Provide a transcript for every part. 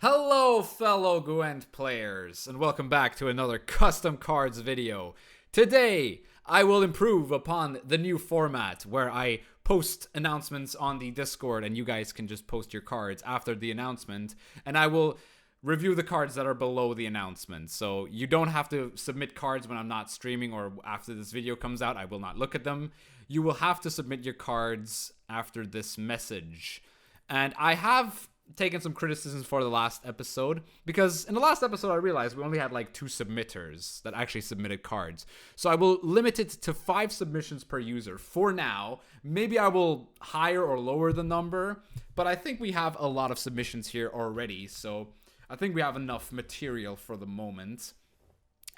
Hello fellow Gwent players, and welcome back to another custom cards video. Today, I will improve upon the new format where I post announcements on the Discord and you guys can just post your cards after the announcement, and I will review the cards that are below the announcement. So you don't have to submit cards when I'm not streaming or after this video comes out. I will not look at them. You will have to submit your cards after this message. And I have taken some criticisms for the last episode, because in the last episode I realized we only had like 2 submitters that actually submitted cards. So I will limit it to 5 submissions per user for now. Maybe I will higher or lower the number, but I think we have a lot of submissions here already, so I think we have enough material for the moment.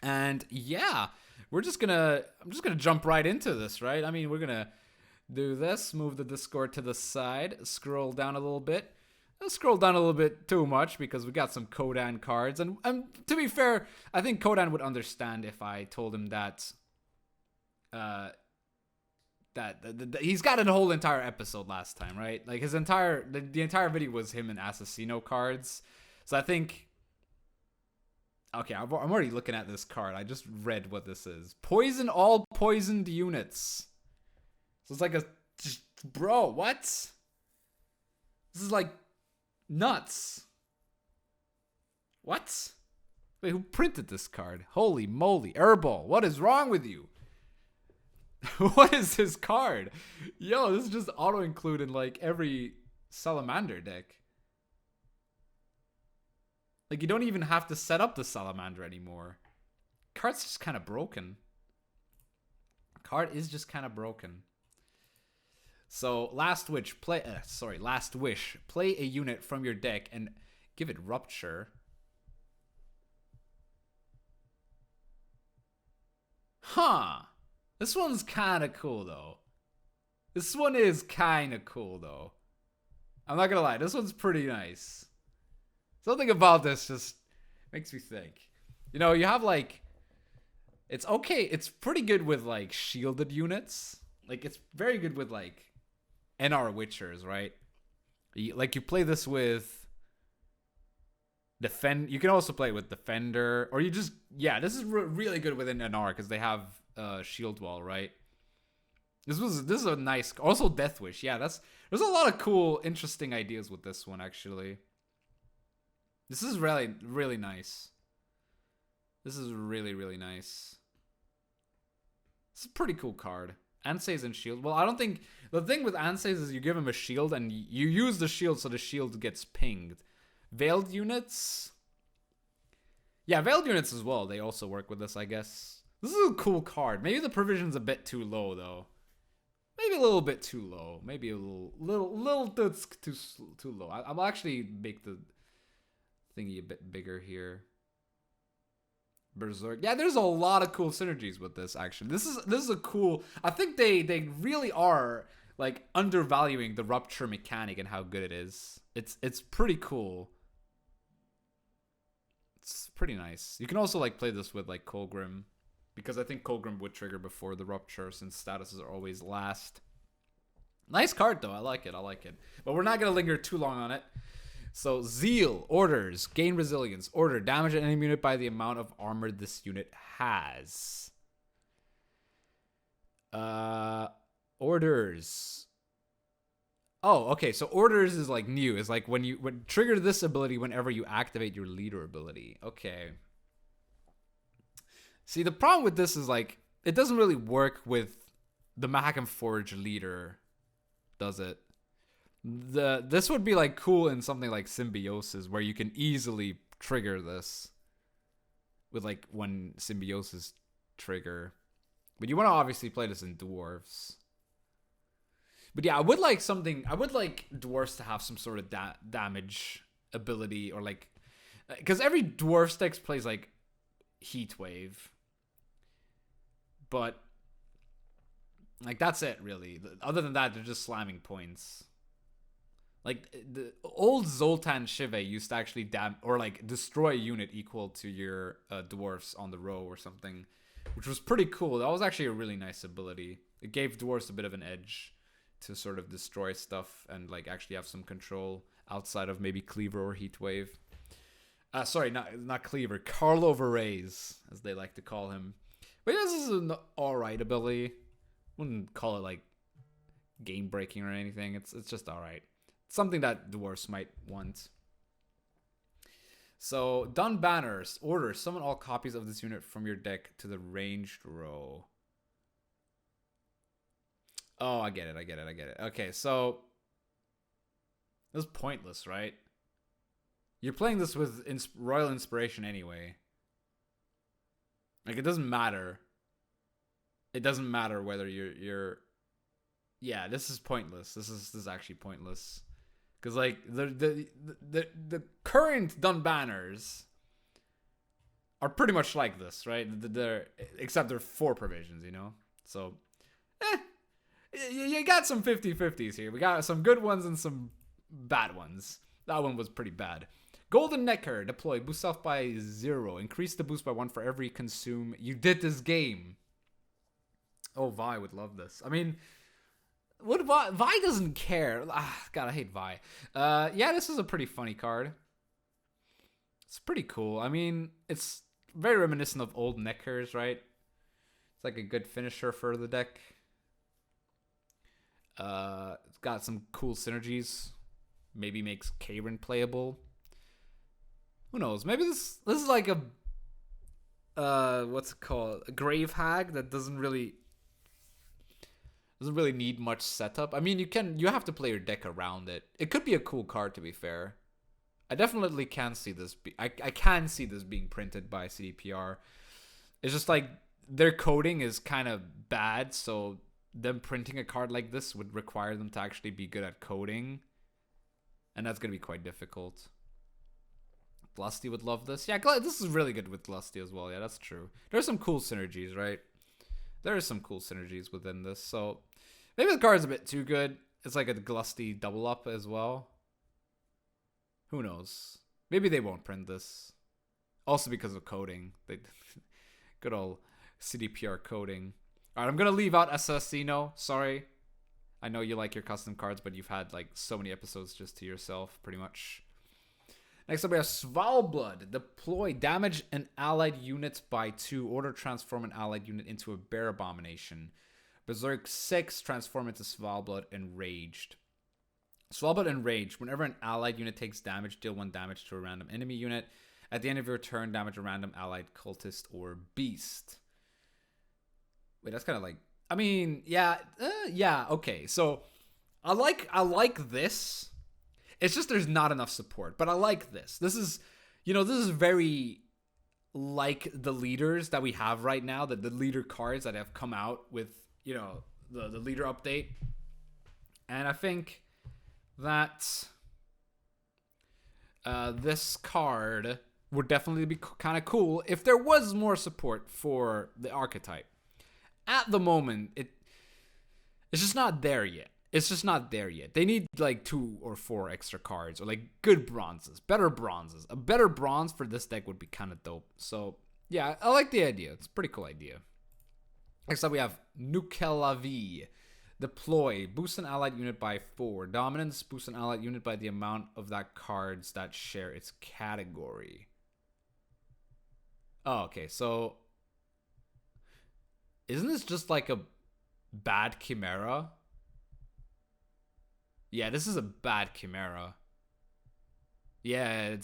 And yeah, I'm just gonna jump right into this, right? I mean, we're gonna do this, move the Discord to the side, scroll down a little bit. I'll scroll down a little bit too much because we got some Kodan cards. And to be fair, I think Kodan would understand if I told him that he's got a whole entire episode last time, right? Like his entire the entire video was him and Assassino cards. So I think, okay, I'm already looking at this card. I just read what this is. Poison all poisoned units. So it's like bro, what? This is like nuts. What? Wait, who printed this card? Holy moly. Herbal, what is wrong with you? What is this card? Yo, this is just auto-include in like every Salamander deck. Like you don't even have to set up the Salamander anymore. Card's just kind of broken. Card is just kind of broken. So last wish, play a unit from your deck and give it Rupture. Huh. This one's kind of cool though. This one is kind of cool though. I'm not gonna lie, this one's pretty nice. Something about this just makes me think. You know, you have like, it's okay, it's pretty good with like shielded units. Like it's very good with like NR Witchers, right? Like you play this with Defend. You can also play it with Defender, or you just, yeah, this is really good within NR because they have Shield Wall, right? This is a nice, also Death Wish. Yeah, there's a lot of cool, interesting ideas with this one actually. This is really, really nice. This is really, really nice. It's a pretty cool card. Anse's and shield. Well, I don't think, the thing with Anse's is you give him a shield and you use the shield so the shield gets pinged. Veiled units. Yeah, veiled units as well. They also work with this, I guess. This is a cool card. Maybe the provision's a bit too low though. Maybe a little bit too low. Maybe a little too low. I'll actually make the thingy a bit bigger here. Berserk. Yeah, there's a lot of cool synergies with this actually. This is a cool, I think they really are like undervaluing the Rupture mechanic and how good it is. It's pretty cool. It's pretty nice. You can also like play this with like Colgrim, because I think Colgrim would trigger before the Rupture since statuses are always last. Nice card though. I like it. But we're not going to linger too long on it. So, Zeal Orders, gain resilience. Order, damage an enemy unit by the amount of armor this unit has. Orders. Oh, okay, so Orders is like new. It's like when trigger this ability whenever you activate your leader ability. Okay. See, the problem with this is like, it doesn't really work with the Mahakam Forge leader, does it? This would be like cool in something like Symbiosis where you can easily trigger this with like when Symbiosis trigger, but you want to obviously play this in Dwarves. But yeah, I would like Dwarves to have some sort of damage ability, or like, because every Dwarf deck plays like Heat Wave, but like that's it really. Other than that, they're just slamming points. Like, the old Zoltan Shive used to actually destroy a unit equal to your dwarfs on the row or something, which was pretty cool. That was actually a really nice ability. It gave dwarfs a bit of an edge to sort of destroy stuff and like actually have some control outside of maybe Cleaver or Heatwave. Sorry, not Cleaver. Carlo Varese, as they like to call him. But this is an alright ability. Wouldn't call it like game breaking or anything. It's just alright. Something that dwarves might want. So, Dun Banners. Order. Summon all copies of this unit from your deck to the ranged row. Oh, I get it. Okay, so this is pointless, right? You're playing this with Royal Inspiration anyway. Like, it doesn't matter. It doesn't matter whether you're... Yeah, this is pointless. This is actually pointless. Because, like, the current Dun Banners are pretty much like this, right? Except they're 4 provisions, you know? So, you got some 50-50s here. We got some good ones and some bad ones. That one was pretty bad. Golden Necker, deploy, boost self by 0. Increase the boost by 1 for every consume you did this game. Oh, Vi would love this. I mean, what Vi doesn't care. God, I hate Vi. Yeah, this is a pretty funny card. It's pretty cool. I mean, it's very reminiscent of old Neckers, right? It's like a good finisher for the deck. It's got some cool synergies. Maybe makes Corin playable. Who knows? Maybe this is like a what's it called? A grave hag that doesn't really need much setup. I mean, you have to play your deck around it. It could be a cool card, to be fair. I definitely can see this. I can see this being printed by CDPR. It's just like their coding is kind of bad, so them printing a card like this would require them to actually be good at coding, and that's gonna be quite difficult. Glusty would love this. Yeah, this is really good with Glusty as well. Yeah, that's true. There's some cool synergies, right? There are some cool synergies within this. So maybe the card's a bit too good. It's like a Glusty double up as well. Who knows? Maybe they won't print this. Also because of coding. Good old CDPR coding. Alright, I'm going to leave out Assassino. Sorry. I know you like your custom cards, but you've had like so many episodes just to yourself, pretty much. Next up we have Svalblood. Deploy, damage an allied unit by 2. Order, transform an allied unit into a bear abomination. Berserk 6, transform into Svalblood Enraged. Svalblood Enraged. Whenever an allied unit takes damage, deal 1 damage to a random enemy unit. At the end of your turn, damage a random allied cultist or beast. Wait, that's kind of like... I mean, yeah, okay. So, I like this. It's just there's not enough support, but I like this. This is very like the leaders that we have right now, the leader cards that have come out with, the leader update. And I think that this card would definitely be kind of cool if there was more support for the archetype. At the moment, it's just not there yet. It's just not there yet. They need like 2 or 4 extra cards, or like good bronzes, better bronzes. A better bronze for this deck would be kind of dope. So yeah, I like the idea. It's a pretty cool idea. Next up we have Nukelavi. Deploy, boost an allied unit by 4. Dominance, boost an allied unit by the amount of that cards that share its category. Oh, okay, so isn't this just like a bad Chimera? Yeah, this is a bad Chimera. Yeah,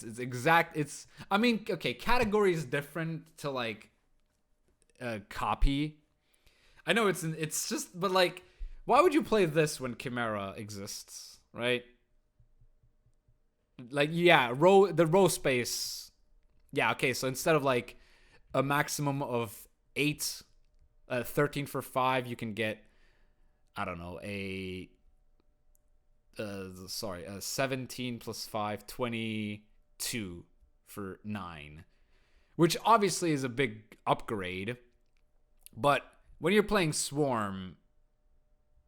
it's I mean, okay, category is different to like copy. I know it's just, but like, why would you play this when Chimera exists, right? Like, yeah, the row space. Yeah, okay, so instead of like a maximum of 8, 13 for 5, you can get, I don't know, a 17 plus 5, 22 for 9, which obviously is a big upgrade, but when you're playing Swarm,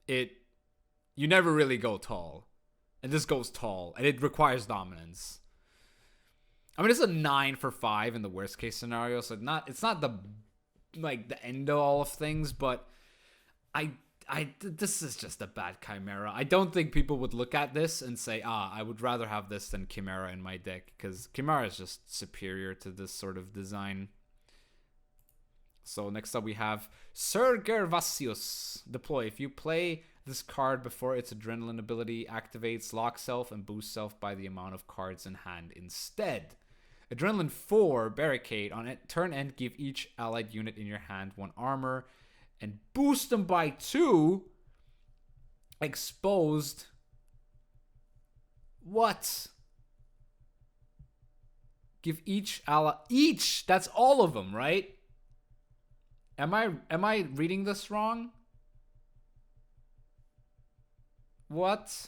you never really go tall, and this goes tall, and it requires dominance. I mean, it's a 9 for 5 in the worst case scenario, so it's not the end of all of things, but this is just a bad Chimera. I don't think people would look at this and say, I would rather have this than Chimera in my deck, because Chimera is just superior to this sort of design. So next up we have Sir Gervasios Deploy. If you play this card before its Adrenaline ability activates, lock self and boost self by the amount of cards in hand instead. Adrenaline 4 Barricade. On turn end, give each allied unit in your hand 1 armor and boost them by 2. Exposed. What? Give each ally... Each! That's all of them, right? Am I reading this wrong? What?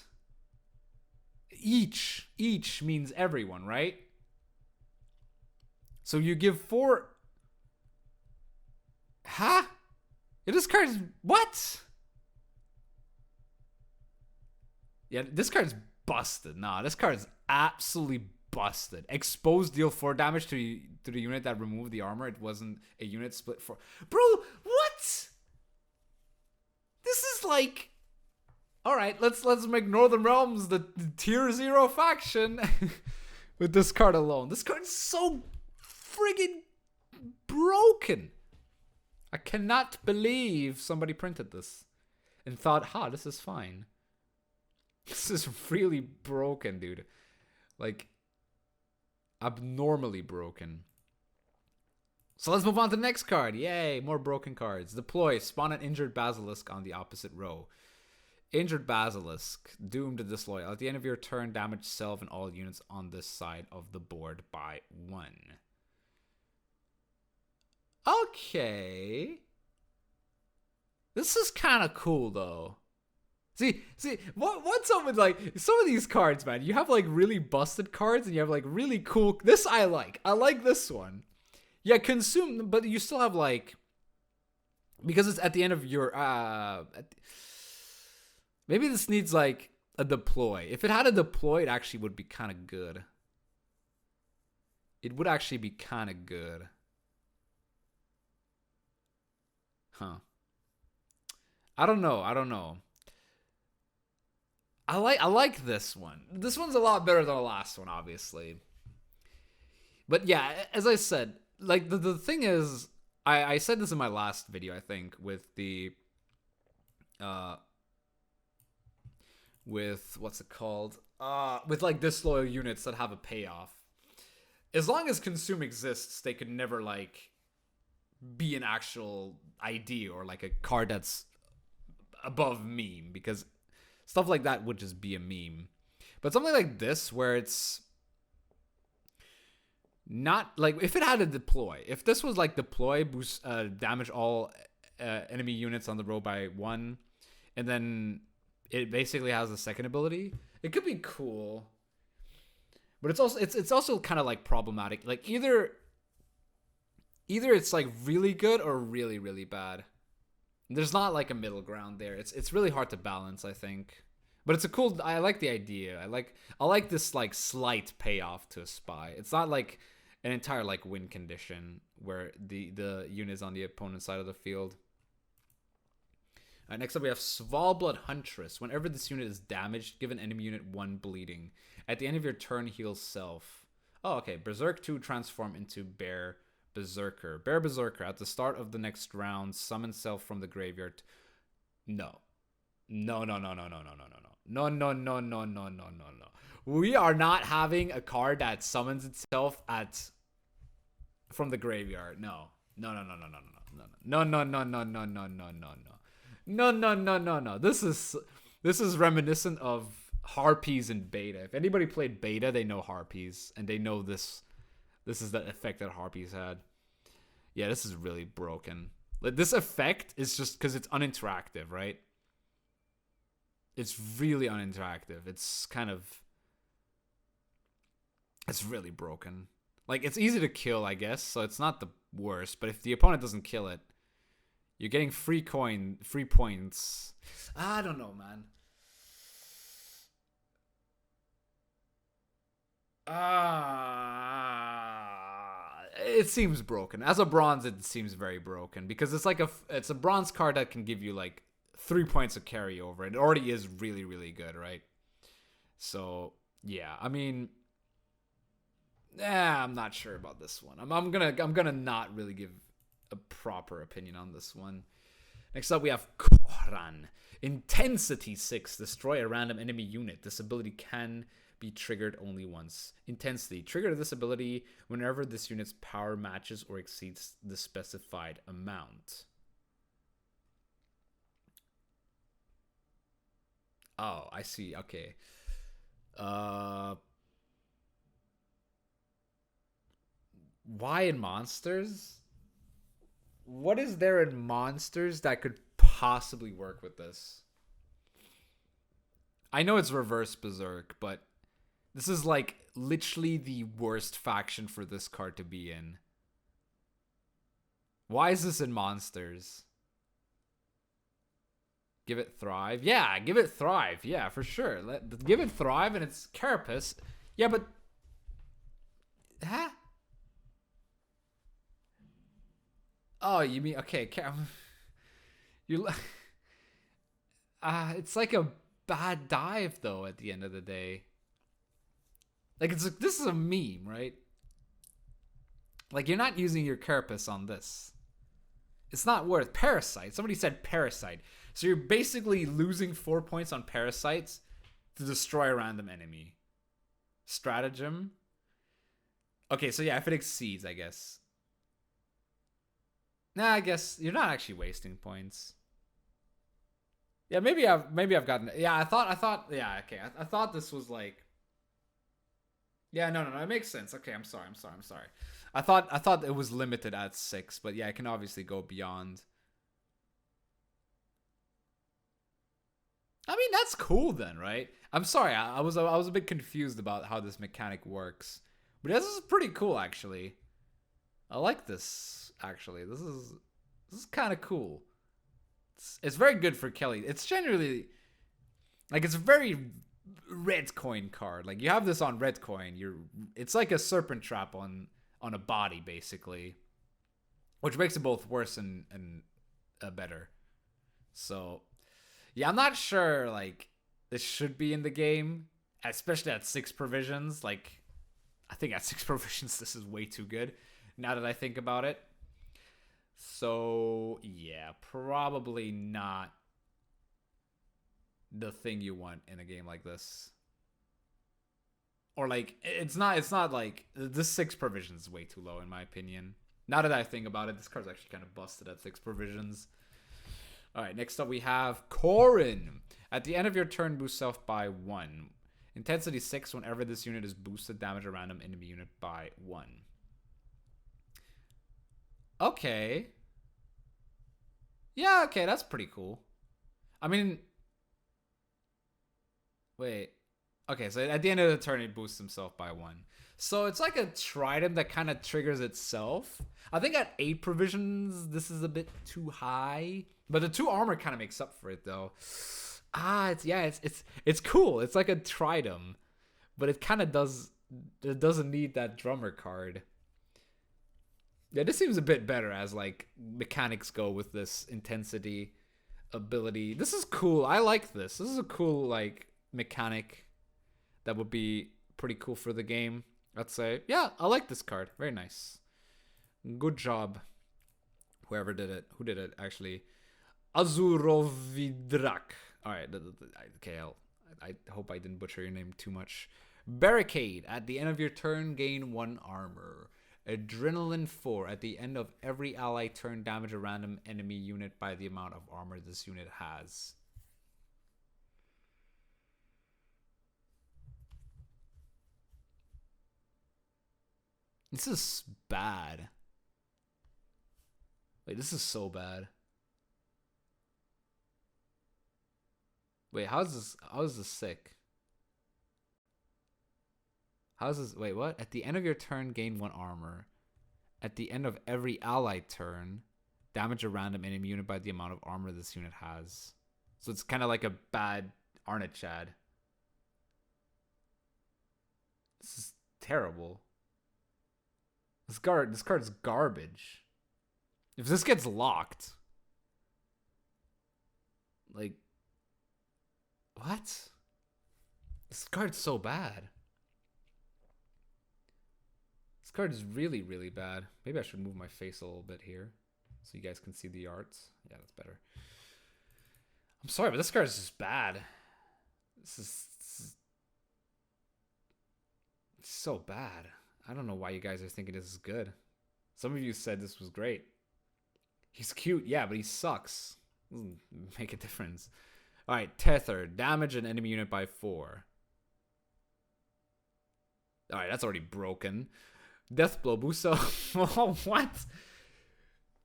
Each means everyone, right? So you give 4... Huh? This card is... What? Yeah, this card is busted. Nah, this card is absolutely busted. Exposed, deal 4 damage to the unit that removed the armor. It wasn't a unit split for... Bro, what? This is like... Alright, let's make Northern Realms the tier 0 faction with this card alone. This card is so friggin' broken. I cannot believe somebody printed this and thought, this is fine. This is really broken, dude. Like, abnormally broken. So let's move on to the next card. Yay, more broken cards. Deploy. Spawn an injured Basilisk on the opposite row. Injured Basilisk. Doomed to disloyal. At the end of your turn, damage self and all units on this side of the board by 1. Okay. This is kind of cool, though. See, what's up with, like, some of these cards, man? You have, like, really busted cards, and you have, like, really cool... This I like. I like this one. Yeah, consume, but you still have, like... Because it's at the end of your... Maybe this needs, like, a deploy. If it had a deploy, it actually would be kind of good. It would actually be kind of good. Huh. I don't know. I like this one. This one's a lot better than the last one, obviously. But yeah, as I said, like the thing is, I said this in my last video, I think, with the with what's it called? With like disloyal units that have a payoff. As long as consume exists, they could never like be an actual idea or like a card that's above meme, because stuff like that would just be a meme. But something like this, where it's not like, if it had a deploy, if this was like deploy, boost, damage all enemy units on the row by 1, and then it basically has a second ability, it could be cool. But it's also kind of like problematic. Like either it's like really good or really, really bad. There's not like a middle ground there. It's really hard to balance, I think. But it's a cool... I like the idea. I like this like slight payoff to a spy. It's not like an entire like win condition where the unit is on the opponent's side of the field. Next up we have Svalblood Huntress. Whenever this unit is damaged, give an enemy unit 1 bleeding. At the end of your turn, heal self. Oh, okay. Berserk 2 transform into Bear Berserker. Bear Berserker. At the start of the next round, summon self from the graveyard. No. No. We are not having a card that summons itself from the graveyard. No. No. This is reminiscent of Harpies in beta. If anybody played beta, they know Harpies, and they know this is the effect that Harpies had. Yeah, this is really broken. Like, this effect is just because it's uninteractive, right? It's really uninteractive. It's really broken. Like, it's easy to kill, I guess, so it's not the worst. But if the opponent doesn't kill it, you're getting free points. I don't know, man. It seems broken. As a bronze, it seems very broken, because it's like it's a bronze card that can give you like 3 points of carryover. It already is really, really good, right? So, yeah, I mean, I'm not sure about this one. I'm gonna not really give a proper opinion on this one. Next up, we have Corin. Intensity 6. Destroy a random enemy unit. This ability can be triggered only once. Intensity. Trigger this ability whenever this unit's power matches or exceeds the specified amount. Oh, I see. Okay. Why in monsters? What is there in monsters that could possibly work with this? I know it's reverse berserk, but this is like literally the worst faction for this card to be in. Why is this in monsters? Give it thrive? Yeah, give it thrive. Yeah, for sure. Give it thrive and it's carapace. Yeah, but... Huh? Oh, you mean... Okay, you... It's like a bad dive, though, at the end of the day. Like, it's like, this is a meme, right? Like, you're not using your carapace on this. It's not worth... Parasite. Somebody said parasite. So you're basically losing 4 points on parasites to destroy a random enemy. Stratagem. Okay, so yeah, if it exceeds, I guess. Nah, I guess you're not actually wasting points. Yeah, maybe I've gotten... Yeah, I thought... Yeah, okay. I thought this was like... Yeah, no, it makes sense. Okay, I'm sorry. I thought it was limited at 6, but yeah, it can obviously go beyond. I mean, that's cool then, right? I'm sorry, I was a bit confused about how this mechanic works. But this is pretty cool, actually. I like this, actually. This is kind of cool. It's very good for Kelly. It's generally... Like, it's a very red coin card. Like, you have this on red coin. It's like a serpent trap on a body, basically. Which makes it both worse and better. So... Yeah, I'm not sure, like, this should be in the game, especially at 6 provisions. Like, I think at 6 provisions, this is way too good, now that I think about it. So, yeah, probably not the thing you want in a game like this. Or, like, it's not like, this 6 provisions is way too low, in my opinion. Now that I think about it, this card's actually kind of busted at 6 provisions. Alright, next up we have Corin. At the end of your turn, boost self by 1. Intensity 6, whenever this unit is boosted, damage a random enemy unit by 1. Okay. Yeah, okay, that's pretty cool. I mean... Wait. Okay, so at the end of the turn, it boosts himself by 1. So it's like a trident that kind of triggers itself. I think at 8 provisions, this is a bit too high. But the 2 armor kind of makes up for it, though. It's cool. It's like a trident, but it kind of doesn't need that drummer card. Yeah, this seems a bit better as like mechanics go with this intensity ability. This is cool. I like this. This is a cool like mechanic that would be pretty cool for the game. I'd say, yeah, I like this card. Very nice. Good job. Whoever did it. Who did it, actually? Azuro Vidrak. Alright, okay, I hope I didn't butcher your name too much. Barricade. At the end of your turn, gain 1 armor. Adrenaline 4. At the end of every ally turn, damage a random enemy unit by the amount of armor this unit has. This is bad. Wait, this is so bad. Wait, how is this sick? How is this? Wait, what? At the end of your turn, gain 1 armor. At the end of every allied turn, damage a random enemy unit by the amount of armor this unit has. So it's kind of like a bad Arnichad. This is terrible. This card's garbage. If this gets locked, Like, what? This card's so bad. This card is really, really bad. Maybe I should move my face a little bit here so you guys can see the arts. Yeah, that's better. I'm sorry, but this card is just bad. This is so bad. I don't know why you guys are thinking this is good. Some of you said this was great. He's cute, yeah, but he sucks. Doesn't make a difference. Alright, Tether. Damage an enemy unit by 4. Alright, that's already broken. Deathblow boost. Oh, what?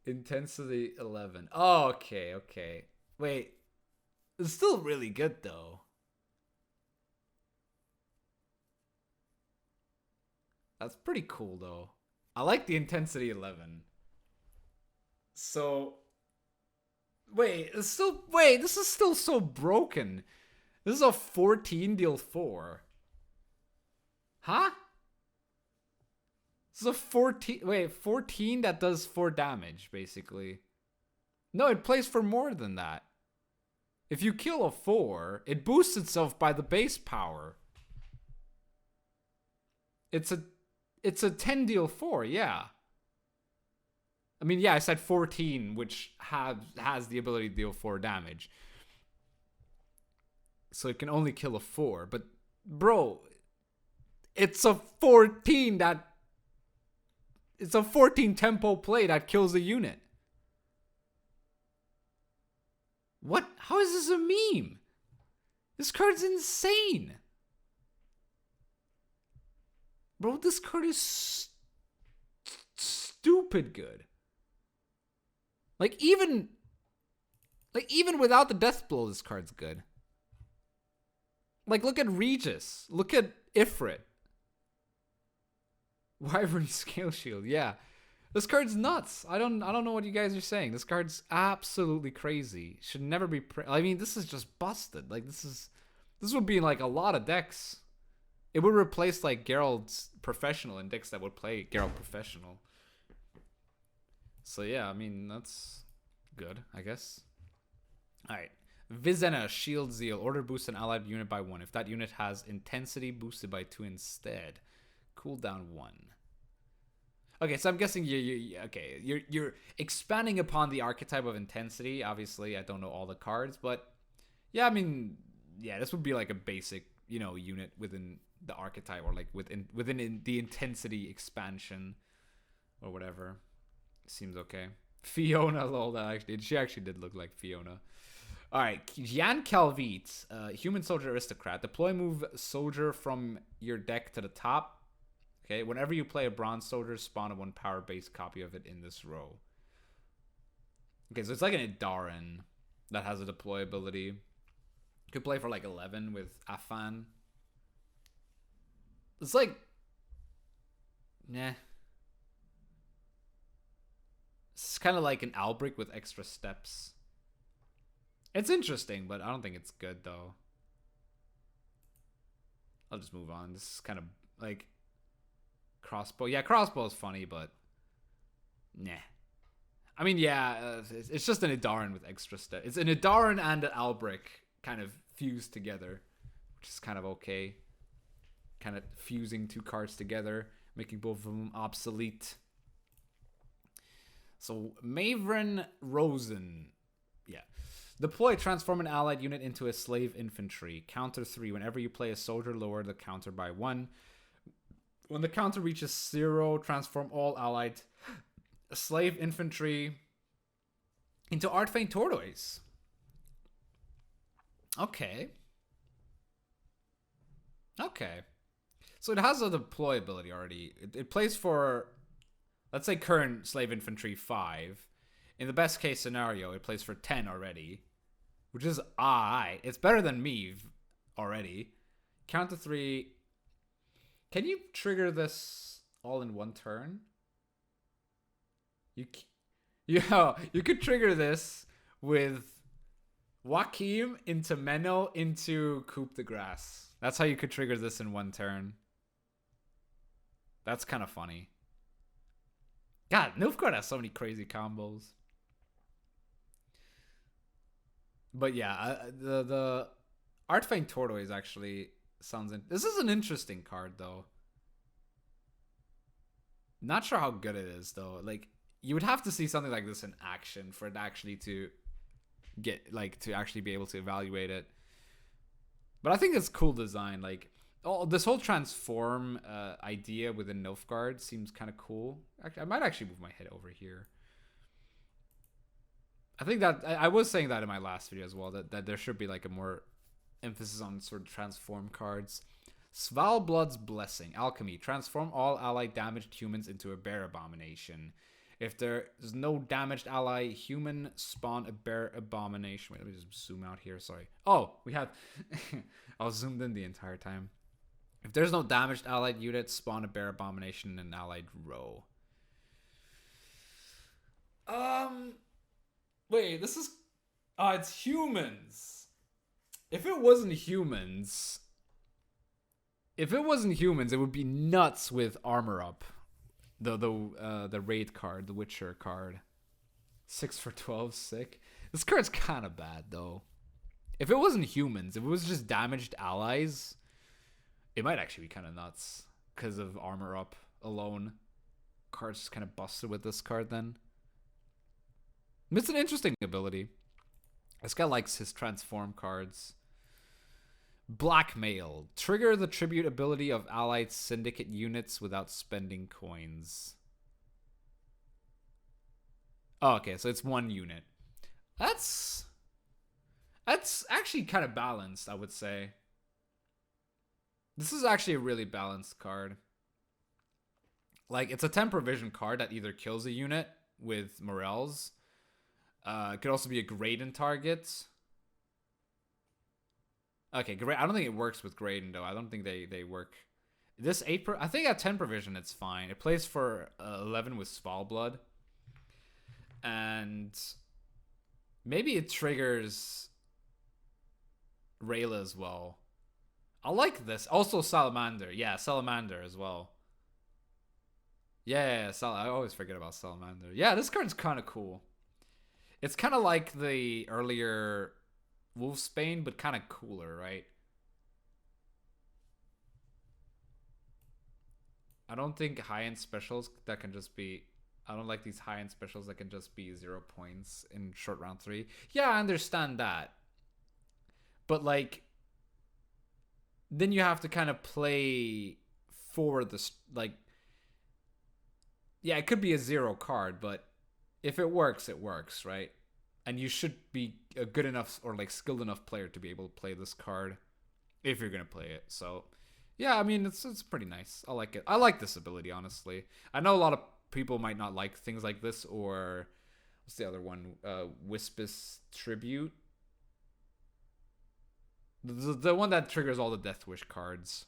Intensity 11. Oh, okay, okay. Wait. It's still really good, though. That's pretty cool, though. I like the intensity 11. So, wait, this is still so broken. This is a 14 deal 4. Huh? This is a 14 that does 4 damage, basically. No, it plays for more than that. If you kill a 4, it boosts itself by the base power. It's a 10 deal 4, yeah. I mean, yeah, I said 14, which has the ability to deal 4 damage. So it can only kill a 4. But, bro, it's a 14 that... It's a 14 tempo play that kills a unit. What? How is this a meme? This card's insane. Bro, this card is stupid good. Like even without the death blow, this card's good. Like, look at Regis. Look at Ifrit. Wyvern Scale Shield. Yeah. This card's nuts. I don't know what you guys are saying. This card's absolutely crazy. Should never be I mean, this is just busted. Like, this would be in like a lot of decks. It would replace like Geralt's Professional in decks that would play Geralt Professional. So yeah, I mean, that's good, I guess. Alright. Vizena Shield Zeal. Order boost an allied unit by 1. If that unit has intensity, boosted by 2 instead. Cooldown 1. Okay, so I'm guessing you're expanding upon the archetype of intensity. Obviously, I don't know all the cards, but yeah, I mean, yeah, this would be like a basic, unit within the archetype, or like within the intensity expansion or whatever. Seems okay. Fiona, lol, she actually did look like Fiona. All right, Jan Calvit, human soldier aristocrat. Deploy move soldier from your deck to the top. Okay, whenever you play a bronze soldier, spawn a 1 power base copy of it in this row. Okay, so it's like an Idaran that has a deploy ability. You could play for like 11 with Afan. It's like, nah. It's kind of like an Albric with extra steps. It's interesting, but I don't think it's good though. I'll just move on. This is kind of like crossbow. Yeah, crossbow is funny, but nah. I mean, yeah, it's just an Idaran with extra steps. It's an Idaran and an Albric kind of fused together, which is kind of okay. Kind of fusing 2 cards together, making both of them obsolete. So, Maverin Rosen. Yeah. Deploy, transform an allied unit into a slave infantry. Counter 3. Whenever you play a soldier, lower the counter by 1. When the counter reaches 0, transform all allied slave infantry into Artfane Tortoise. Okay. Okay. So it has a deploy ability already. It plays for, let's say, current slave infantry 5. In the best case scenario, it plays for 10 already, which is alright. It's better than me already. Counter 3. Can you trigger this all in 1 turn? You could trigger this with Joachim into Menno into Coupe de Grace. That's how you could trigger this in 1 turn. That's kind of funny. God, Nilfgaard has so many crazy combos. But yeah, the Artfang Tortoise actually sounds. This is an interesting card though. Not sure how good it is though. Like you would have to see something like this in action for it actually to get like to actually be able to evaluate it. But I think it's cool design. Like this whole transform idea within Nilfgaard seems kind of cool. Actually, I might actually move my head over here. I think that I was saying that in my last video as well, that there should be like a more emphasis on sort of transform cards. Svalblood's Blessing, Alchemy. Transform all allied damaged humans into a bear abomination. If there is no damaged ally human, spawn a bear abomination. Wait, let me just zoom out here. Sorry. Oh, we had... I was zoomed in the entire time. If there's no damaged allied unit, spawn a bear abomination in an allied row. Wait, this is... it's humans. If it wasn't humans... If it wasn't humans, it would be nuts with armor up. The raid card, the Witcher card. 6 for 12, sick. This card's kind of bad, though. If it wasn't humans, if it was just damaged allies, it might actually be kind of nuts. Because of armor up alone. Card's just kind of busted with this card, then. It's an interesting ability. This guy likes his transform cards. Blackmail. Trigger the tribute ability of allied syndicate units without spending coins. Oh, okay, so it's one unit. That's actually kind of balanced, I would say. This is actually a really balanced card. Like, it's a temper vision card that either kills a unit with morels. It could also be a Graydon target. Okay, great. I don't think it works with Graydon, though. I don't think they work. This 8 I think at 10 provision, it's fine. It plays for 11 with Svalblood. And maybe it triggers Rayla as well. I like this. Also Salamander. Yeah, Salamander as well. Yeah, I always forget about Salamander. Yeah, this card's kind of cool. It's kind of like the earlier Wolfsbane, but kind of cooler, right? I don't think high-end specials that can just be... I don't like these high-end specials that can just be 0 points in short round 3. Yeah, I understand that. But, like... Then you have to kind of play for the... Like... Yeah, it could be a 0 card, but if it works, right? And you should be a good enough or like skilled enough player to be able to play this card if you're gonna play it. So yeah, I mean it's pretty nice. I like it. I like this ability, honestly. I know a lot of people might not like things like this, or what's the other one? Wispus Tribute. The one that triggers all the Death Wish cards.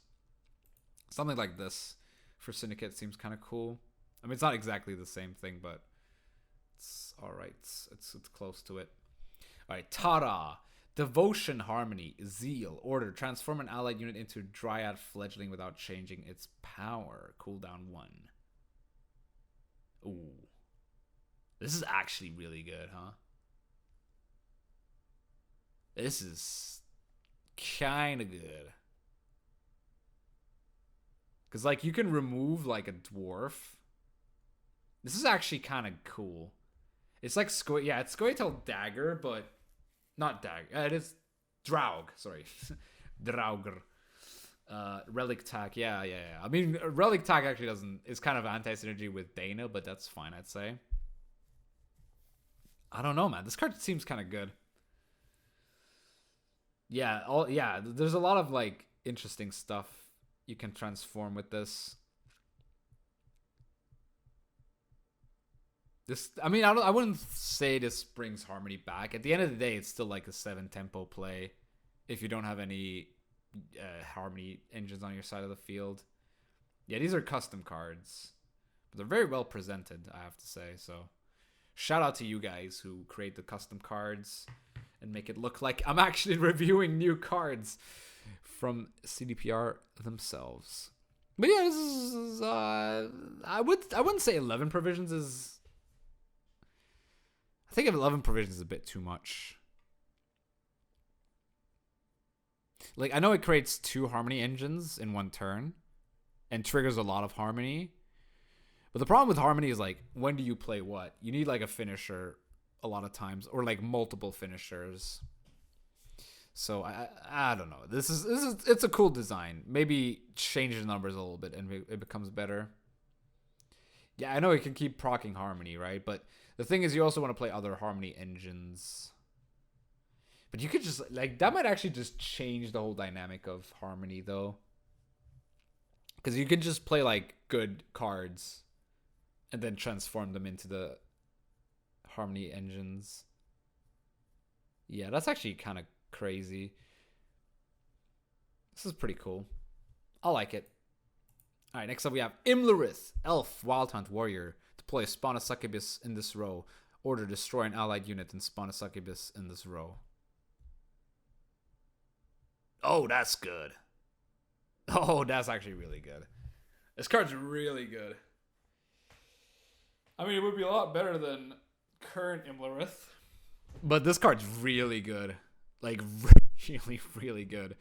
Something like this for Syndicate seems kind of cool. I mean, it's not exactly the same thing, but it's all right. It's close to it. All right, Tara. Devotion Harmony. Zeal Order. Transform an allied unit into Dryad Fledgling without changing its power. Cooldown 1. Ooh. This is actually really good, huh? This is kind of good. Because, like, you can remove, like, a dwarf. This is actually kind of cool. It's like, yeah, it's Scoia'tael Dagger, but not Dagger. It is Draug, sorry. Draugr. Relic Tack, yeah. I mean, Relic Tack actually is kind of anti-synergy with Dana, but that's fine, I'd say. I don't know, man. This card seems kind of good. Yeah, there's a lot of, like, interesting stuff you can transform with this. I mean, I wouldn't say this brings Harmony back. At the end of the day, it's still like a 7 tempo play if you don't have any Harmony engines on your side of the field. Yeah, these are custom cards. But they're very well presented, I have to say. So shout out to you guys who create the custom cards and make it look like I'm actually reviewing new cards from CDPR themselves. But yeah, this is I wouldn't say 11 provisions is... I think 11 provisions is a bit too much. Like, I know it creates 2 harmony engines in 1 turn and triggers a lot of harmony. But the problem with harmony is, like, when do you play what? You need, like, a finisher a lot of times, or, like, multiple finishers. So I don't know. It's a cool design. Maybe change the numbers a little bit and it becomes better. Yeah, I know it can keep proccing harmony, right? But the thing is, you also want to play other harmony engines. But you could just, like, that might actually just change the whole dynamic of harmony, though. Because you could just play, like, good cards and then transform them into the harmony engines. Yeah, that's actually kind of crazy. This is pretty cool. I like it. Alright, next up we have Imolaris, Elf, Wild Hunt Warrior. Deploy Spawn a Succubus in this row. Order destroy an allied unit and spawn a Succubus in this row. Oh, that's good. Oh, that's actually really good. This card's really good. I mean, it would be a lot better than current Imolaris. But this card's really good. Like, really, really good.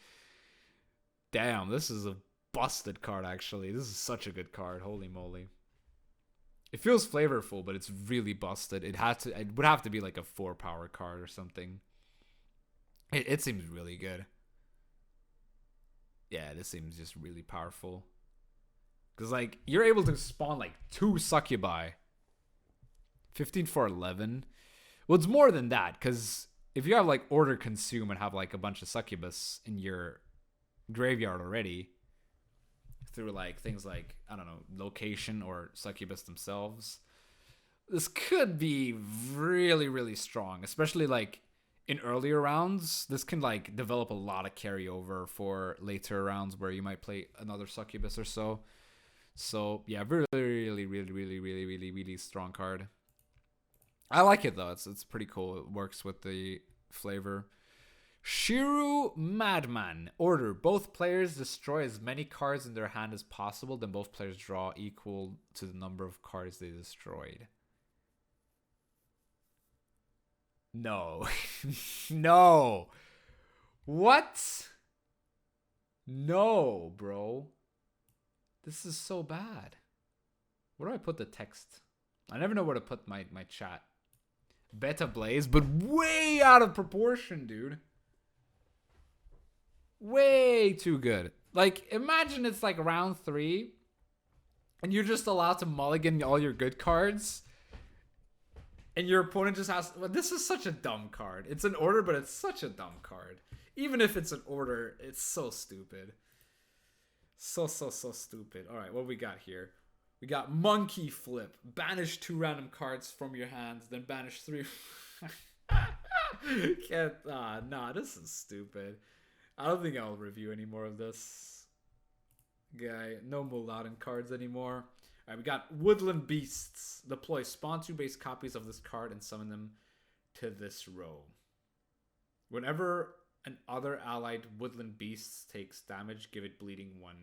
Damn, this is a busted card, actually. This is such a good card. Holy moly. It feels flavorful, but it's really busted. It would have to be like a 4-power card or something. It seems really good. Yeah, this seems just really powerful. Because, like, you're able to spawn, like, 2 Succubi. 15 for 11. Well, it's more than that, because if you have, like, Order Consume and have, like, a bunch of Succubus in your graveyard already, through, like, things like, I don't know, location or Succubus themselves, this could be really, really strong, especially, like, in earlier rounds. This can, like, develop a lot of carryover for later rounds where you might play another Succubus or so. So, yeah, really, really, really, really, really, really, really strong card. I like it, though. It's pretty cool. It works with the flavor. Shiru Madman. Order. Both players destroy as many cards in their hand as possible, then both players draw equal to the number of cards they destroyed. No. No. What? No, bro. This is so bad. Where do I put the text? I never know where to put my chat. Beta Blaze, but way out of proportion, dude. Way too good. Like, imagine it's like round 3 and you're just allowed to mulligan all your good cards and your opponent just has... Well, this is such a dumb card. It's an order, but it's such a dumb card. Even if it's an order, it's so stupid. So stupid. All right, what we got here? We got Monkey Flip. Banish 2 random cards from your hands, then banish 3. Can't... nah, this is stupid. I don't think I'll review any more of this guy. No Muladin cards anymore. Alright, we got Woodland Beasts. Deploy spawn 2 base copies of this card and summon them to this row. Whenever an other allied Woodland Beast takes damage, give it bleeding 1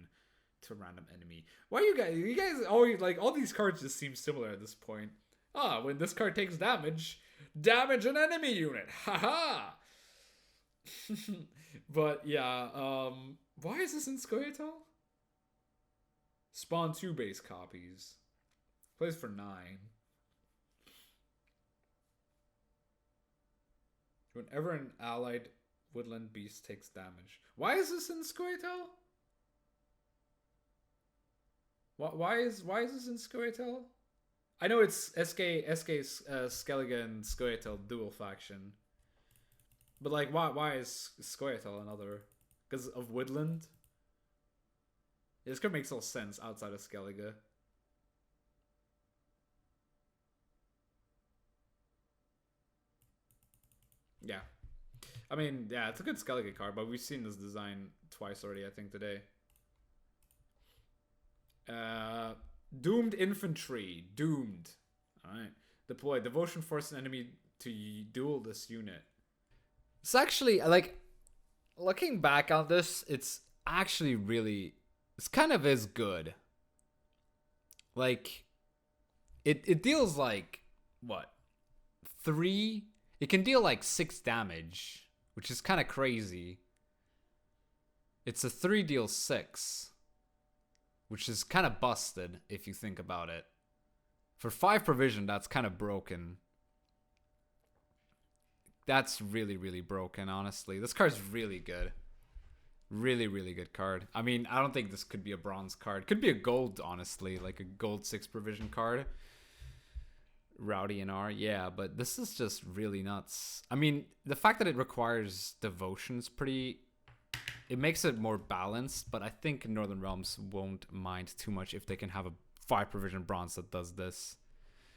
to random enemy. Why you guys always, like, all these cards just seem similar at this point. When this card takes damage an enemy unit. Haha. But yeah, why is this in Scoia'tael? Spawn 2 base copies. Plays for 9. Whenever an allied Woodland Beast takes damage. Why is this in Scoia'tael? Why is this in Scoia'tael? I know it's SK Skellige and Scoia'tael dual faction. But, like, why is Scoia'tael another? Because of Woodland? This could make no sense outside of Skellige. Yeah. I mean, yeah, it's a good Skellige card, but we've seen this design twice already, I think, today. Doomed Infantry. Doomed. Alright. Deploy. Devotion force an enemy to duel this unit. It's actually, like, looking back on this, it's actually really, it's kind of is good. Like, it deals like, what, 3? It can deal like 6 damage, which is kind of crazy. It's a 3 deal 6, which is kind of busted if you think about it. For 5 provision, that's kind of broken. That's really, really broken, honestly. This card's really good. Really, really good card. I mean, I don't think this could be a bronze card. Could be a gold, honestly. Like a gold 6 provision card. Rowdy and R, yeah, but this is just really nuts. I mean, the fact that it requires devotion is pretty... It makes it more balanced, but I think Northern Realms won't mind too much if they can have a 5 provision bronze that does this.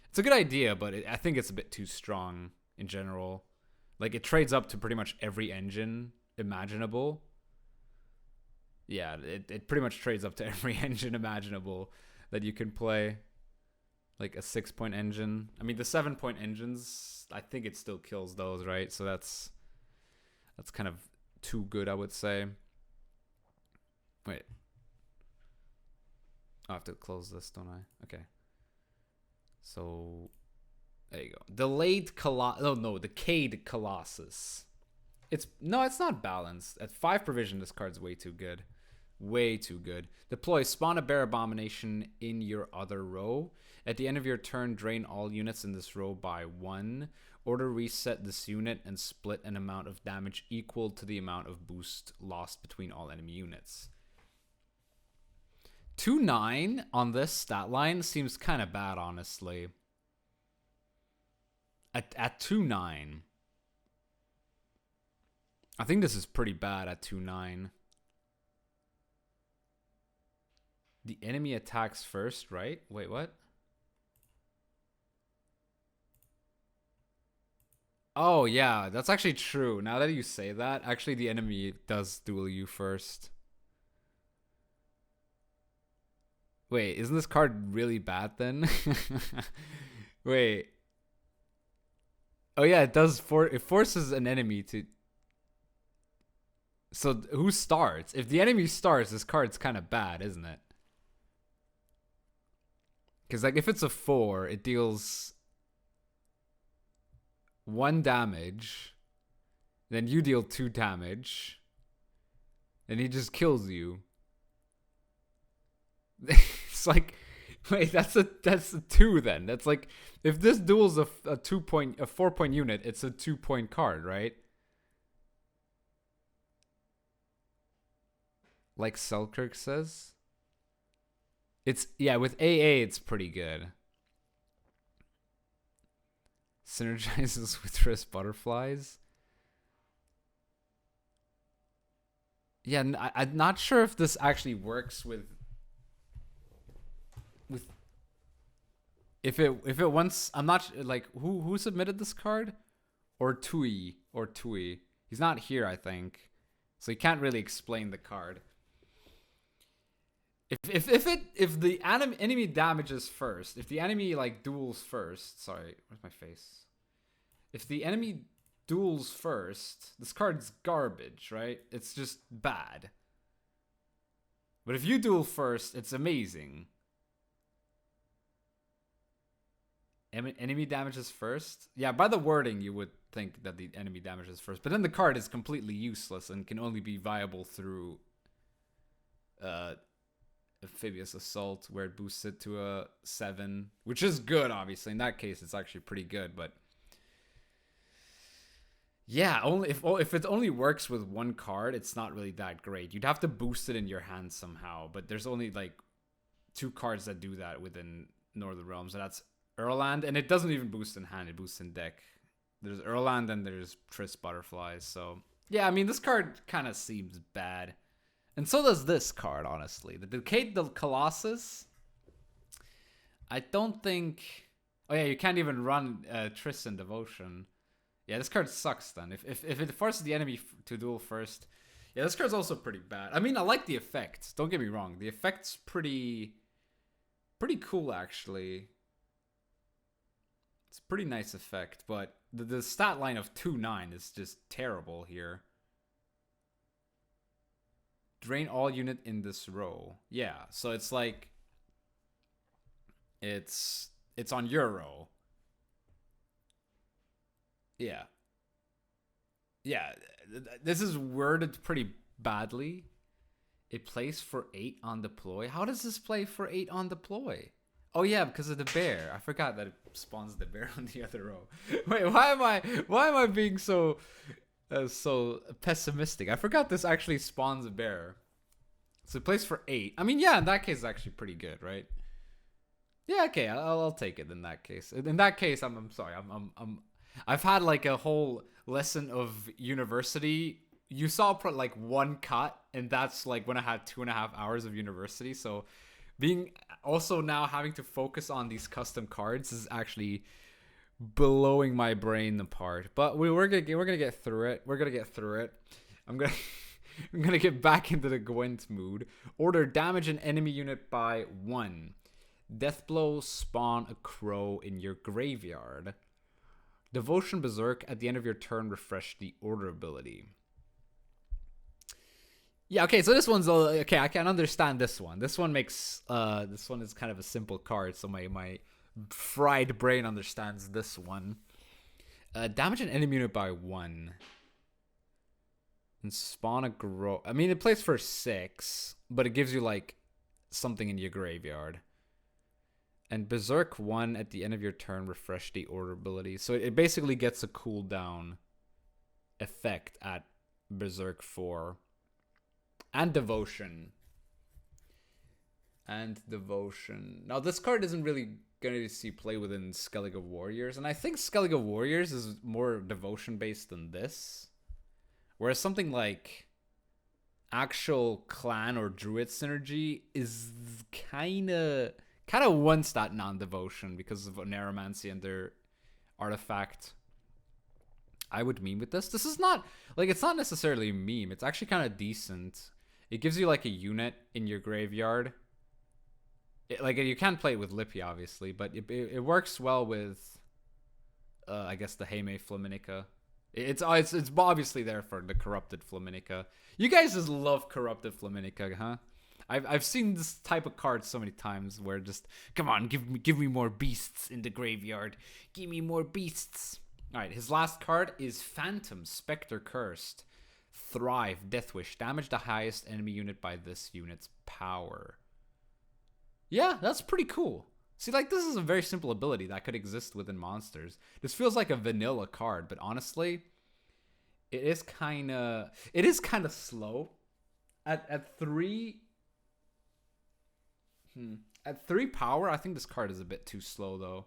It's a good idea, but I think it's a bit too strong in general. Like, it trades up to pretty much every engine imaginable. Yeah, it pretty much trades up to every engine imaginable that you can play. Like a 6-point engine. I mean, the 7-point engines, I think it still kills those, right? So that's kind of too good, I would say. Wait. I have to close this, don't I? Okay. So, there you go. Delayed Colossus. Oh, no, Decayed Colossus. It's not balanced. At 5 provision, this card's way too good. Way too good. Deploy Spawn a Bear Abomination in your other row. At the end of your turn, drain all units in this row by 1. Order reset this unit and split an amount of damage equal to the amount of boost lost between all enemy units. 2/9 on this stat line seems kind of bad, honestly. At 2/9. I think this is pretty bad at 2/9. The enemy attacks first, right? Wait, what? Oh, yeah, that's actually true. Now that you say that, actually the enemy does duel you first. Wait, isn't this card really bad then? Wait. Oh yeah, it does. It forces an enemy to... So who starts? If the enemy starts, this card's kind of bad, isn't it? Because like if it's a 4, it deals 1 damage. Then you deal 2 damage. And he just kills you. It's like, wait, that's a 2 then. That's like, if this duel's a 4-point unit, it's a 2-point card, right? Like Selkirk says. It's, yeah, with AA, it's pretty good. Synergizes with Triss Butterflies. Yeah, I'm not sure if this actually works with if it wants. I'm not like who submitted this card, or Tui. He's not here, I think, so he can't really explain the card. If the enemy damages first, if the enemy like duels first, sorry, where's my face? If the enemy duels first, this card's garbage, right? It's just bad. But if you duel first, it's amazing. Enemy damages first? Yeah, by the wording, you would think that the enemy damages first. But then the card is completely useless and can only be viable through Amphibious Assault, where it boosts it to a 7. Which is good, obviously. In that case, it's actually pretty good, but... Yeah, only if it only works with 1 card, it's not really that great. You'd have to boost it in your hand somehow, but there's only like 2 cards that do that within Northern Realms, and that's Erland, and it doesn't even boost in hand, it boosts in deck. There's Erland and there's Triss Butterflies, so... Yeah, I mean, this card kind of seems bad. And so does this card, honestly. The Decayed Colossus, I don't think... Oh yeah, you can't even run Triss in Devotion. Yeah, this card sucks then. If it forces the enemy to duel first... Yeah, this card's also pretty bad. I mean, I like the effect. Don't get me wrong. The effect's pretty cool, actually. It's a pretty nice effect, but the stat line of 2/9 is just terrible here. Drain all unit in this row. Yeah, so it's like... It's on your row. Yeah, this is worded pretty badly. It plays for 8 on deploy. How does this play for 8 on deploy? Oh yeah, because of the bear. I forgot that it spawns the bear on the other row. Wait, why am I being so pessimistic? I forgot this actually spawns a bear. So it plays for 8. I mean, yeah, in that case it's actually pretty good, right? Yeah, okay, I'll take it in that case. In that case, I'm sorry. I've had like a whole lesson of university. You saw like one cut, and that's like when I had 2.5 hours of university. So being also now having to focus on these custom cards is actually blowing my brain apart. But we're gonna get through it. We're gonna get through it. I'm gonna get back into the Gwent mood. Order damage an enemy unit by 1. Deathblow, spawn a crow in your graveyard. Devotion Berserk, at the end of your turn, refresh the order ability. Yeah, okay, so this one's okay. I can understand this one. This one makes this one is kind of a simple card, so my fried brain understands this one. Damage an enemy unit by 1. And spawn a grow. I mean, it plays for 6, but it gives you like something in your graveyard. And Berserk 1 at the end of your turn, refresh the order ability. So it basically gets a cooldown effect at Berserk 4. And Devotion. Now this card isn't really going to see play within Skellige Warriors. And I think Skellige Warriors is more Devotion based than this. Whereas something like actual Clan or Druid synergy is kind of wants that non-devotion because of Necromancy and their artifact. I would meme with this. This is not, like, it's not necessarily a meme. It's actually kind of decent. It gives you, like, a unit in your graveyard. Like, you can't play it with Lippy, obviously, but it works well with, I guess, the Heime Flaminica. It's obviously there for the Corrupted Flaminica. You guys just love Corrupted Flaminica, huh? I've seen this type of card so many times where just, come on, give me more beasts in the graveyard. Give me more beasts. Alright, his last card is Phantom Spectre Cursed. Thrive, Deathwish. Damage the highest enemy unit by this unit's power. Yeah, that's pretty cool. See, like, this is a very simple ability that could exist within monsters. This feels like a vanilla card, but honestly, it is kind of slow. At 3 At 3 power, I think this card is a bit too slow, though.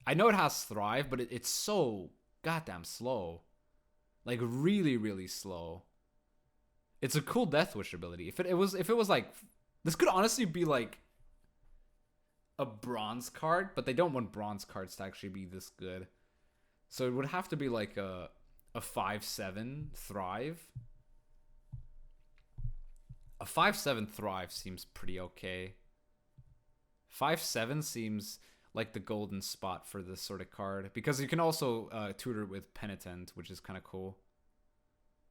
I know it has Thrive, but it's so goddamn slow. Like, really, really slow. It's a cool Deathwish ability. If it was like... This could honestly be, like, a bronze card, but they don't want bronze cards to actually be this good. So it would have to be, like, a 5/7 Thrive. A 5/7 Thrive seems pretty okay. 5/7 seems like the golden spot for this sort of card, because you can also tutor it with Penitent, which is kind of cool.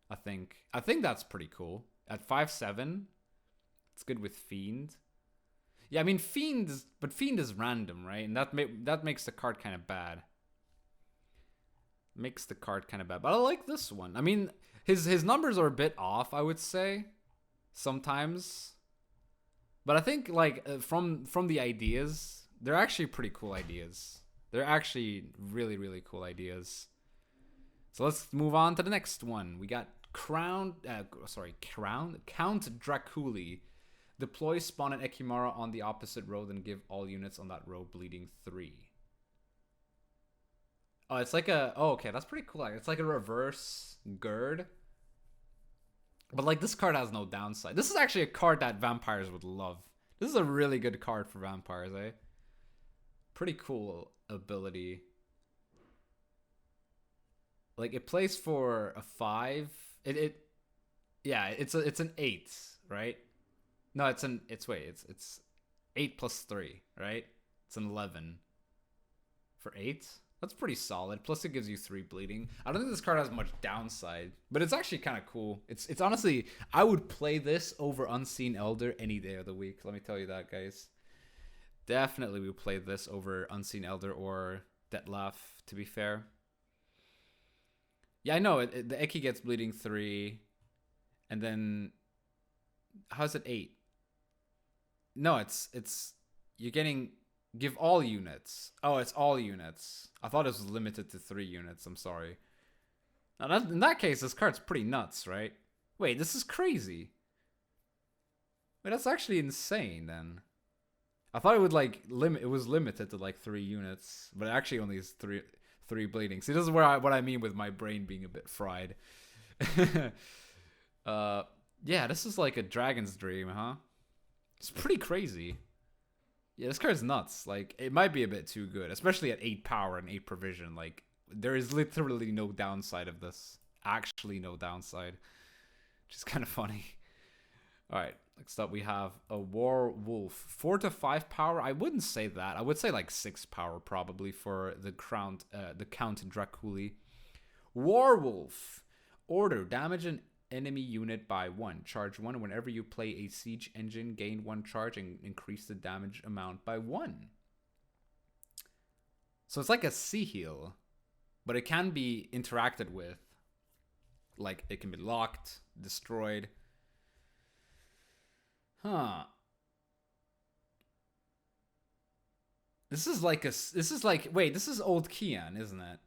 I think that's pretty cool. At 5/7, it's good with Fiend. Yeah, I mean Fiend is random, right? And that makes the card kind of bad. But I like this one. I mean, his numbers are a bit off, I would say, sometimes. But I think, like, from the ideas, they're actually pretty cool ideas. They're actually really, really cool ideas. So let's move on to the next one. We got Count Draculi. Deploy, spawn an Ekimara on the opposite row, then give all units on that row bleeding 3. Oh, it's like a... Oh, okay, that's pretty cool. It's like a reverse Gird. But, like, this card has no downside. This is actually a card that vampires would love. This is a really good card for vampires, eh? Pretty cool ability. Like, it plays for a 5. Yeah, it's an 8, right? No, it's 8 plus 3, right? It's an 11. For 8? That's pretty solid. Plus it gives you 3 bleeding. I don't think this card has much downside, but it's actually kind of cool. It's honestly, I would play this over Unseen Elder any day of the week. Let me tell you that, guys. Definitely would play this over Unseen Elder or Detlef, to be fair. Yeah, I know. The Eki gets bleeding 3. And then How's it 8? No, it's you're getting give all units. Oh, it's all units. I thought it was limited to 3 units. I'm sorry. Now in that case, this card's pretty nuts, right? Wait, this is crazy. Wait, that's actually insane then. I thought it would like limit. It was limited to like 3 units, but it actually only is three bleeding. See, this is where what I mean with my brain being a bit fried. Yeah, this is like a dragon's dream, huh? It's pretty crazy. Yeah, this card's nuts. Like, it might be a bit too good, especially at 8 power and 8 provision. Like, there is literally no downside of this. Actually, no downside. Which is kind of funny. Alright, next up we have a War Wolf. 4 to 5 power? I wouldn't say that. I would say like 6 power probably for the Count Draculi. War Wolf. Order. Damage an enemy unit by 1. Charge 1. Whenever you play a siege engine, gain 1 charge and increase the damage amount by 1. So it's like a sea heal, but it can be interacted with. Like, it can be locked, destroyed. Huh. This is like wait, this is old Kian, isn't it?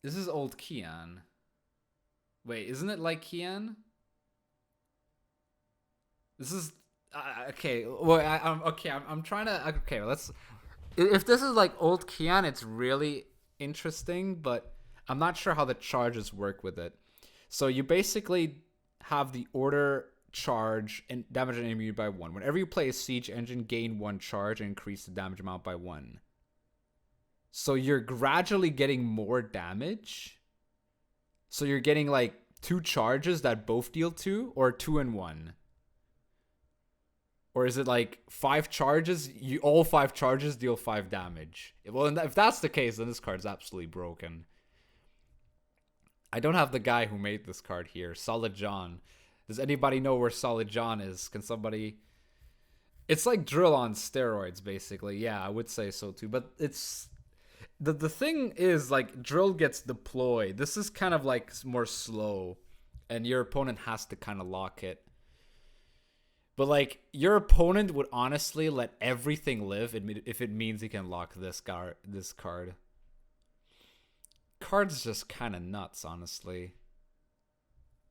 This is old Kian. Wait, isn't it like Kian? This is okay. Well, I'm trying to. Okay, let's. If this is like old Kian, it's really interesting, but I'm not sure how the charges work with it. So you basically have the order charge and damage an enemy by 1. Whenever you play a siege engine, gain 1 charge and increase the damage amount by 1. So you're gradually getting more damage. So you're getting like 2 charges that both deal 2, or 2 and 1. Or is it like 5 charges? All 5 charges deal 5 damage. Well, if that's the case, then this card's absolutely broken. I don't have the guy who made this card here. Solid John. Does anybody know where Solid John is? Can somebody... It's like Drill on steroids, basically. Yeah, I would say so too. But it's... The thing is, like, Drill gets deployed. This is kind of like more slow. And your opponent has to kind of lock it. But like, your opponent would honestly let everything live if it means he can lock this card. Card's just kind of nuts, honestly.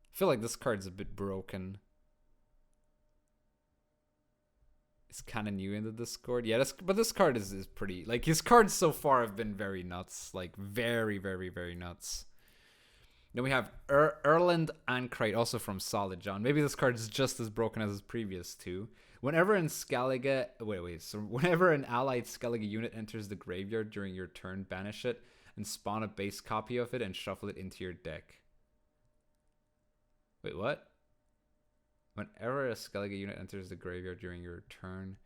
I feel like this card's a bit broken. It's kind of new in the Discord. Yeah, but this card is pretty... Like, his cards so far have been very nuts. Like, very, very, very nuts. Then we have Erland Ankrite, also from Solid John. Maybe this card is just as broken as his previous two. Whenever an Skellige... So whenever an allied Skellige unit enters the graveyard during your turn, banish it and spawn a base copy of it and shuffle it into your deck. Wait, what? Whenever a Skellige unit enters the graveyard during your turn,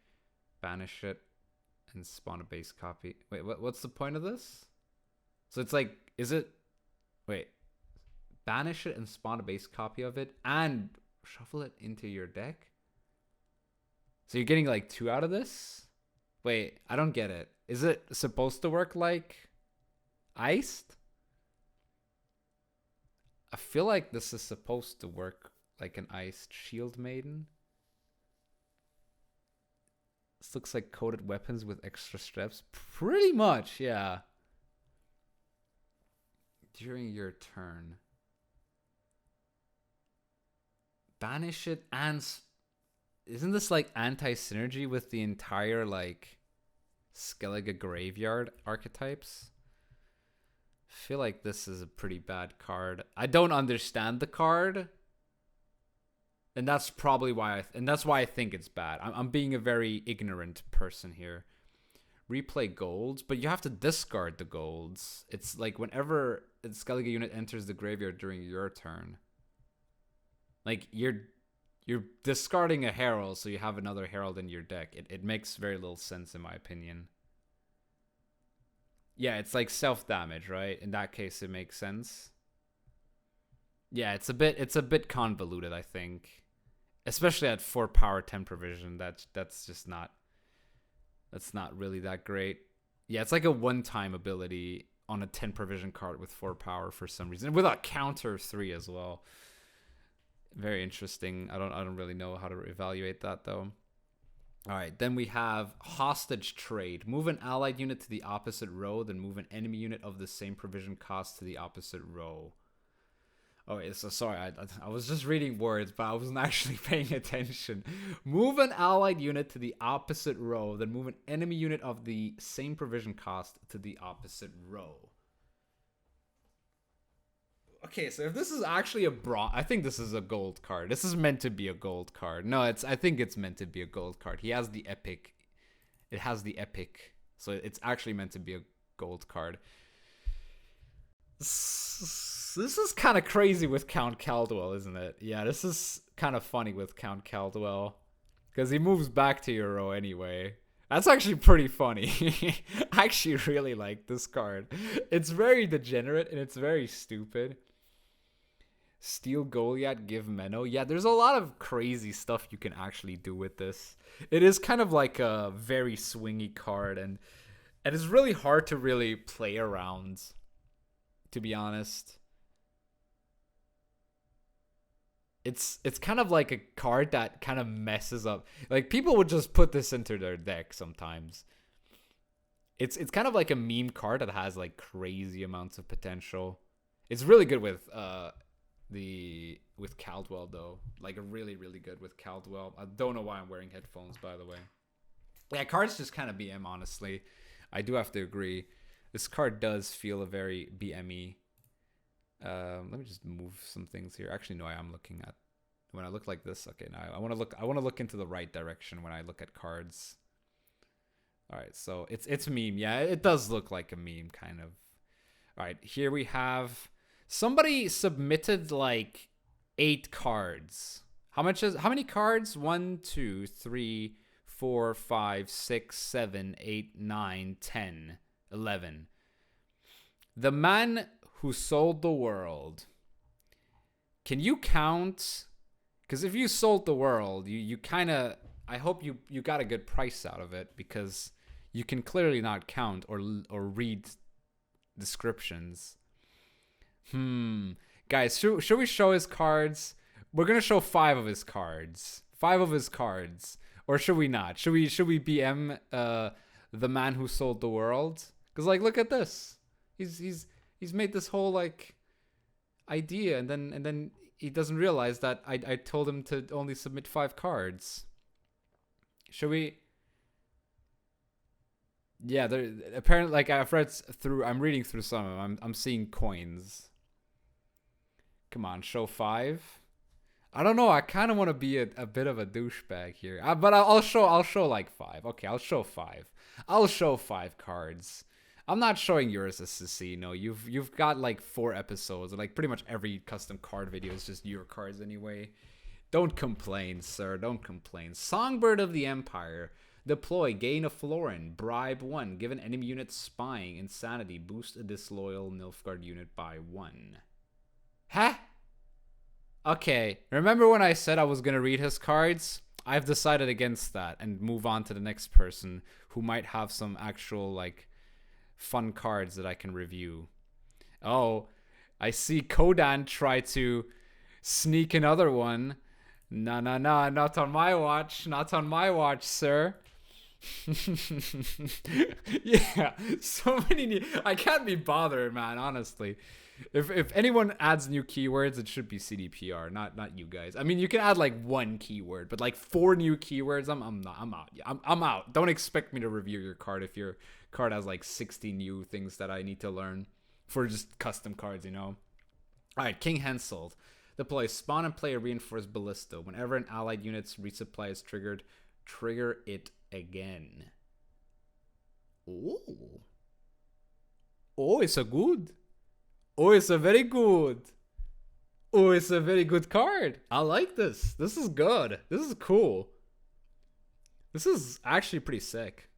banish it and spawn a base copy. Wait, what's the point of this? So it's like, is it... Wait. Banish it and spawn a base copy of it and shuffle it into your deck? So you're getting like 2 out of this? Wait, I don't get it. Is it supposed to work like Iced? I feel like this is supposed to work like an Iced Shield Maiden. This looks like coated weapons with extra steps. Pretty much, yeah. During your turn. Banish it and... Isn't this like anti-synergy with the entire like Skellige graveyard archetypes? I feel like this is a pretty bad card. I don't understand the card. And that's probably why I think it's bad. I'm being a very ignorant person here. Replay golds, but you have to discard the golds. It's like whenever a Skellige unit enters the graveyard during your turn. Like you're discarding a herald, so you have another herald in your deck. It makes very little sense in my opinion. Yeah, it's like self-damage, right? In that case, it makes sense. Yeah, it's a bit convoluted, I think. Especially at 4 power 10 provision. That's just not... That's not really that great. Yeah, it's like a one-time ability on a 10 provision card with 4 power for some reason, with a counter 3 as well. Very interesting. I don't really know how to evaluate that though. All right, then we have Hostage Trade. Move an allied unit to the opposite row, then move an enemy unit of the same provision cost to the opposite row. Oh, wait, so sorry, I was just reading words, but I wasn't actually paying attention. Move an allied unit to the opposite row, then move an enemy unit of the same provision cost to the opposite row. Okay, so if this is actually a bronze, I think this is a gold card. This is meant to be a gold card. No, I think it's meant to be a gold card. He has the epic. It has the epic. So it's actually meant to be a gold card. This is kind of crazy with Count Caldwell, isn't it? Yeah, this is kind of funny with Count Caldwell. Because he moves back to your row anyway. That's actually pretty funny. I actually really like this card. It's very degenerate and it's very stupid. Steal Goliath, give Menno. Yeah, there's a lot of crazy stuff you can actually do with this. It is kind of like a very swingy card, and it's really hard to really play around, to be honest. It's kind of like a card that kind of messes up. Like, people would just put this into their deck sometimes. It's kind of like a meme card that has like crazy amounts of potential. It's really good with Caldwell though. Like really, really good with Caldwell. I don't know why I'm wearing headphones, by the way. Yeah, cards just kind of BM, honestly. I do have to agree. This card does feel a very BME. Let me just move some things here. Actually, no, I am looking at when I look like this. Okay, now I want to look into the right direction when I look at cards. All right, so it's meme. Yeah, it does look like a meme kind of. All right, here we have somebody submitted like 8 cards. How many cards? 1, 2, 3, 4, 5, 6, 7, 8, 9, 10, 11. The man who sold the world. Can you count? Because if you sold the world, you kind of, I hope you got a good price out of it, because you can clearly not count or read descriptions. Guys, should we show his cards? We're gonna show 5 of his cards. 5 of his cards. Or should we not? Should we BM the man who sold the world? Because like, look at this. He's made this whole like idea, and then he doesn't realize that I told him to only submit 5 cards. Should we? Yeah, there apparently, like, I'm reading through some of them. I'm seeing coins. Come on, show 5. I don't know. I kind of want to be a bit of a douchebag here, but I'll show like 5. Okay, I'll show 5. I'll show 5 cards. I'm not showing yours as Cecino. You've got like 4 episodes, and like pretty much every custom card video is just your cards anyway. Don't complain, sir. Don't complain. Songbird of the Empire. Deploy, gain a Florin, bribe 1, give an enemy unit spying, insanity, boost a disloyal Nilfgaard unit by 1. Huh? Okay, remember when I said I was gonna read his cards? I've decided against that and move on to the next person who might have some actual like fun cards that I can review. Oh, I see Kodan try to sneak another one. No, not on my watch. Not on my watch, sir. Yeah, so many I can't be bothered, man, honestly. If anyone adds new keywords, it should be CDPR, not you guys. I mean, you can add like 1 keyword, but like 4 new keywords, I'm out. Don't expect me to review your card if your card has like 60 new things that I need to learn for just custom cards, you know. All right, King Henselt. Deploy, spawn and play a reinforced ballista. Whenever an allied unit's resupply is triggered, trigger it again. Oh, it's a good. Oh, it's a very good. Oh, it's a very good card. I like this. This is good. This is cool. This is actually pretty sick.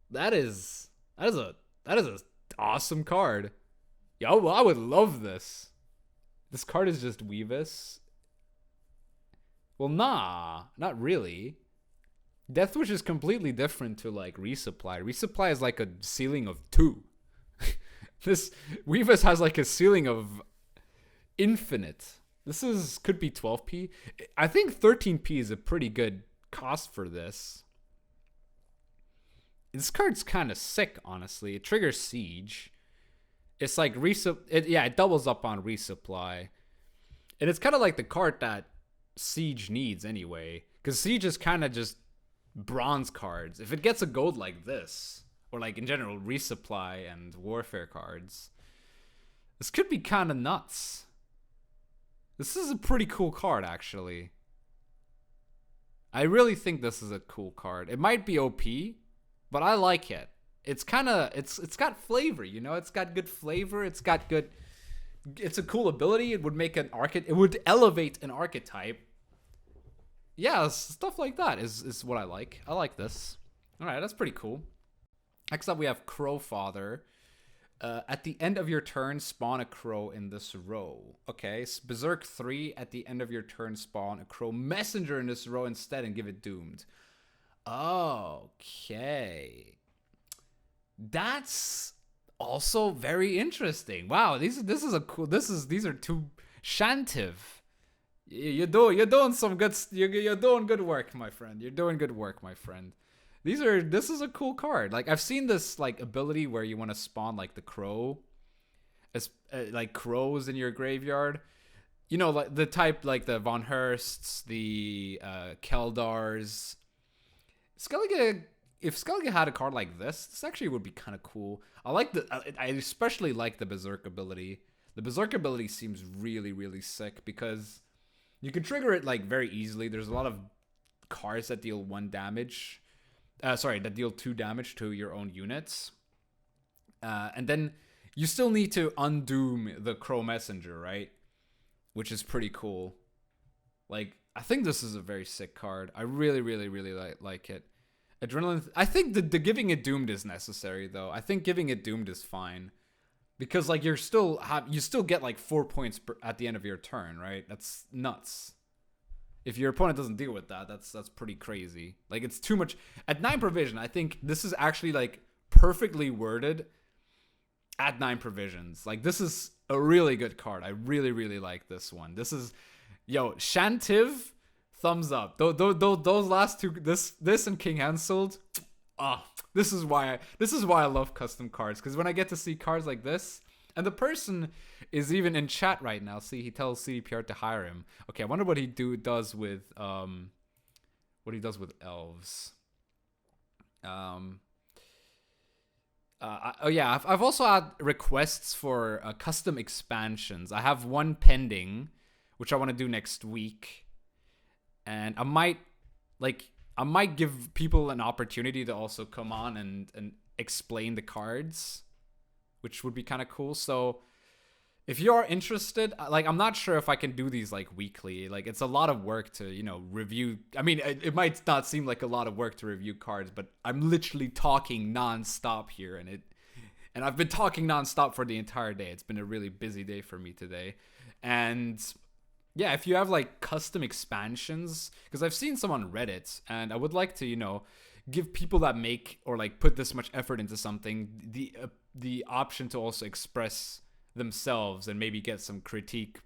That is a awesome card. Yo, I would love this. This card is just Weavis. Well, nah, not really. Deathwish is completely different to like Resupply. Resupply is like a ceiling of 2. This Weavus has like a ceiling of infinite. Could be 12p. I think 13p is a pretty good cost for this. This card's kind of sick, honestly. It triggers Siege. It's like it doubles up on resupply. And it's kind of like the card that Siege needs anyway. Because Siege is kind of just bronze cards. If it gets a gold like this, or like in general, resupply and warfare cards, this could be kind of nuts. This is a pretty cool card, actually. I really think this is a cool card. It might be OP, but I like it. It's kind of, it's got flavor, you know? It's got good flavor. It's a cool ability. It would make it would elevate an archetype. Yeah, stuff like that is what I like. I like this. All right, that's pretty cool. Next up, we have Crowfather. At the end of your turn, spawn a crow in this row. Okay, Berserk 3, at the end of your turn, spawn a crow messenger in this row instead and give it doomed. Okay. That's also very interesting. Wow, these are two Shantiv. You're doing some good you're doing good work, my friend. You're doing good work, my friend. This is a cool card. Like, I've seen this like ability where you want to spawn like the crow, like crows in your graveyard. You know, like the type like the Von Hursts, the Keldars. If Skellige had a card like this actually would be kind of cool. I especially like the Berserk ability. The Berserk ability seems really, really sick because you can trigger it like very easily. There's a lot of cards that deal 1 damage. That deal 2 damage to your own units. And then you still need to undoom the Crow Messenger, right? Which is pretty cool. Like, I think this is a very sick card. I really, really, really like it. Adrenaline. I think the giving it doomed is necessary, though. I think giving it doomed is fine. Because, like, you still get, like, 4 points at the end of your turn, right? That's nuts. If your opponent doesn't deal with that, that's pretty crazy. Like, it's too much. At 9 provision, I think this is actually, like, perfectly worded at 9 provisions. Like, this is a really good card. I really, really like this one. This is, Shantiv, thumbs up. Those last two, this and King Hanseld, this is why I love custom cards. Because when I get to see cards like this, and the person is even in chat right now. See, he tells CDPR to hire him. Okay, I wonder what he does with elves. I've also had requests for custom expansions. I have one pending, which I want to do next week, and I might give people an opportunity to also come on and explain the cards, which would be kind of cool. So if you're interested, like, I'm not sure if I can do these like weekly. Like, it's a lot of work to, review. I mean, it might not seem like a lot of work to review cards, but I'm literally talking nonstop here, and I've been talking nonstop for the entire day. It's been a really busy day for me today. And yeah, if you have like custom expansions, because I've seen some on Reddit, and I would like to, give people that make or like put this much effort into something the option to also express themselves and maybe get some critique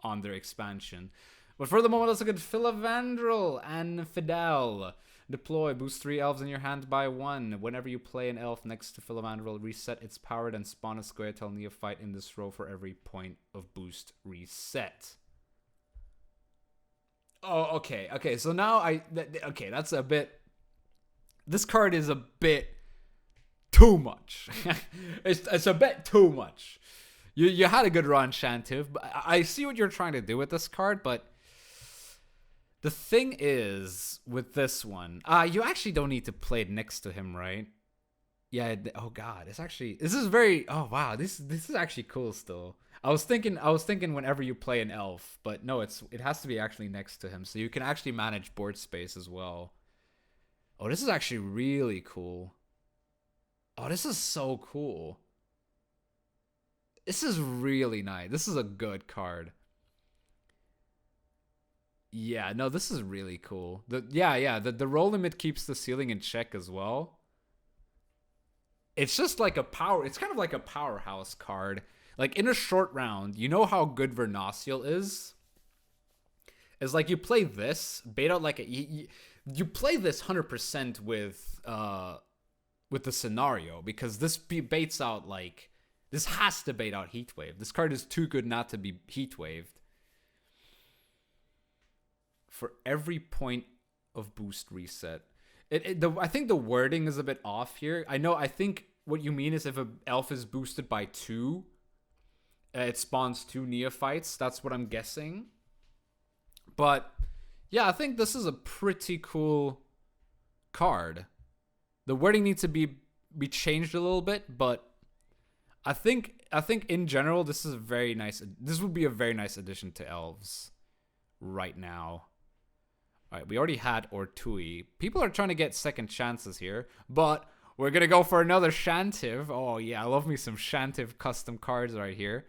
on their expansion. But for the moment, let's look at Philavandrel and Fidel. Deploy, boost 3 elves in your hand by 1. Whenever you play an elf next to Philavandrel, reset its power, then spawn a Squirtle Neophyte in this row for every point of boost reset. Oh, okay. Okay, so now that's a bit... This card is a bit too much. It's a bit too much. You had a good run, Shantiv, but I see what you're trying to do with this card, but the thing is, with this one, you actually don't need to play it next to him, right? Yeah, oh god, this is very, oh wow, this is actually cool still. I was thinking whenever you play an elf, but no, it has to be actually next to him, so you can actually manage board space as well. Oh, this is actually really cool. Oh, this is so cool. This is really nice. This is a good card. Yeah, no, this is really cool. The roll limit keeps the ceiling in check as well. it's just like a power. It's kind of like a powerhouse card. Like in a short round, you know how good Vernociel is? Is like you play this, bait out like you play this 100% with the scenario, because this baits out like, this has to bait out Heatwave. This card is too good not to be Heatwaved. For every point of boost reset. I think the wording is a bit off here. I think what you mean is if an elf is boosted by 2, it spawns 2 neophytes. That's what I'm guessing. But yeah, I think this is a pretty cool card. The wording needs to be changed a little bit, but I think in general this is a very nice. This would be a very nice addition to elves right now. All right, we already had Ortui. People are trying to get second chances here, but we're gonna go for another Shantiv. Oh yeah, I love me some Shantiv custom cards right here.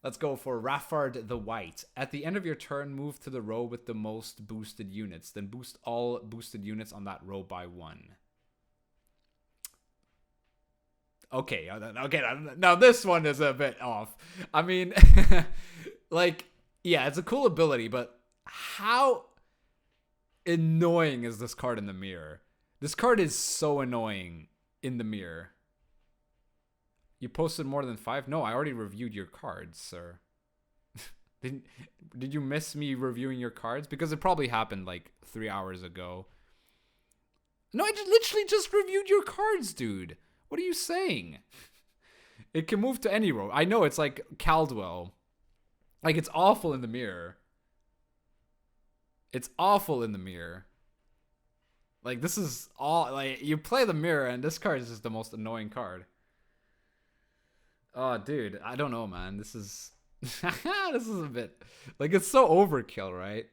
Let's go for Raffard the White. At the end of your turn, move to the row with the most boosted units. Then boost all boosted units on that row by 1. Okay, now this one is a bit off. I mean, like, yeah, it's a cool ability, but how annoying is this card in the mirror? This card is so annoying in the mirror. You posted more than 5? No, I already reviewed your cards, sir. Did you miss me reviewing your cards? Because it probably happened like 3 hours ago. No, I literally just reviewed your cards, dude. What are you saying? It can move to any row. I know it's like Caldwell. Like, it's awful in the mirror. It's awful in the mirror. Like, this is all, like, you play the mirror and this card is just the most annoying card. Oh, dude, I don't know, man. This is this is a bit, like, it's so overkill, right?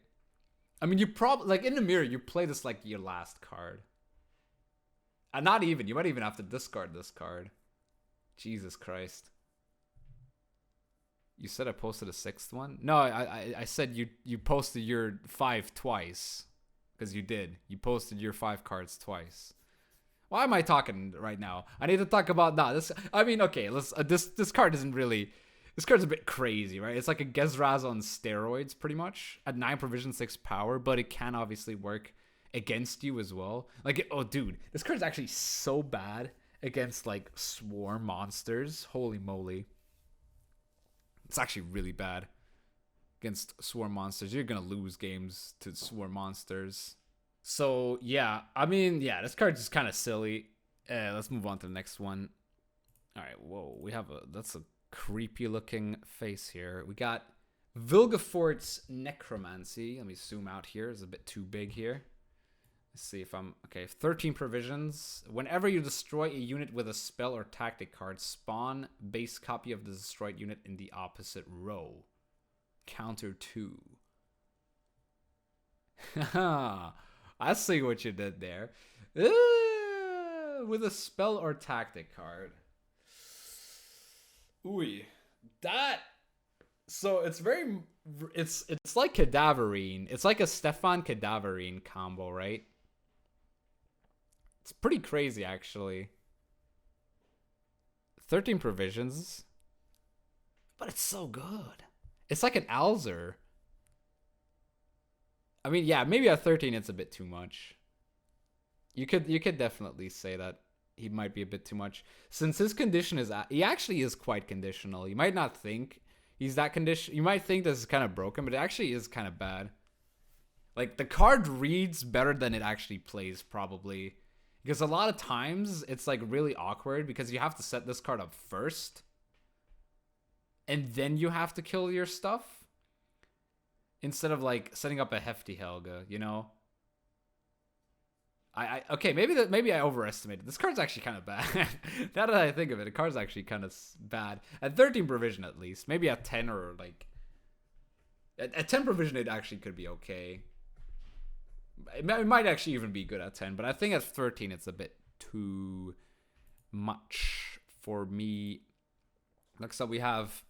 I mean, you probably, like, in the mirror, you play this like your last card. And not even, you might even have to discard this card. Jesus Christ. You said I posted a 6th one? No, I said you posted your 5 twice. Because you did. You posted your 5 cards twice. Why am I talking right now? I need to talk about this. I mean, okay, let's. This card isn't really. This card's a bit crazy, right? It's like a Gezraz on steroids, pretty much, at 9 provision, 6 power, but it can obviously work against you as well. Like, oh, dude, this card's actually so bad against like swarm monsters. Holy moly, it's actually really bad against swarm monsters. You're gonna lose games to swarm monsters. So, yeah, I mean, yeah, this card's just kind of silly. Let's move on to the next one. All right, whoa, that's a creepy looking face here. We got Vilgefort's Necromancy. Let me zoom out here. It's a bit too big here. Let's see if I'm, okay, 13 provisions. Whenever you destroy a unit with a spell or tactic card, spawn base copy of the destroyed unit in the opposite row. Counter 2. Haha. I see what you did there. With a spell or tactic card. Ooh, that. So it's very. It's like Cadaverine. It's like a Stefan Cadaverine combo, right? It's pretty crazy, actually. 13 provisions, but it's so good. It's like an Alzer. I mean, yeah, maybe at 13 it's a bit too much. You could definitely say that he might be a bit too much. Since his condition is, he actually is quite conditional. You might not think he's that condition. You might think this is kind of broken, but it actually is kind of bad. Like, the card reads better than it actually plays, probably. Because a lot of times it's like really awkward because you have to set this card up first. And then you have to kill your stuff. Instead of like setting up a hefty Helga, you know. Okay, maybe I overestimated. This card's actually kind of bad. Now that I think of it, the card's actually kind of bad at 13 provision at least. Maybe at 10 or like at 10 provision it actually could be okay. It might actually even be good at 10, but I think at 13 it's a bit too much for me. Next up we have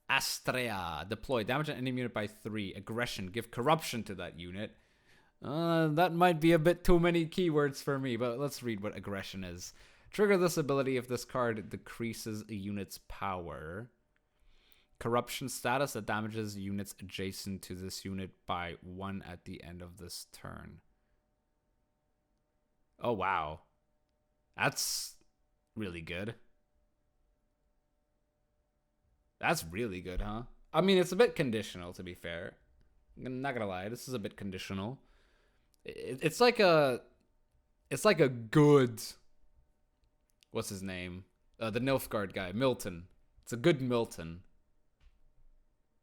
Asteria. Deploy. Damage an enemy unit by 3. Aggression. Give corruption to that unit. That might be a bit too many keywords for me, but let's read what aggression is. Trigger this ability if this card decreases a unit's power. Corruption status that damages units adjacent to this unit by 1 at the end of this turn. Oh, wow. That's really good. That's really good, huh? I mean, it's a bit conditional, to be fair. I'm not gonna lie, this is a bit conditional. It's like a good... What's his name? The Nilfgaard guy, Milton. It's a good Milton.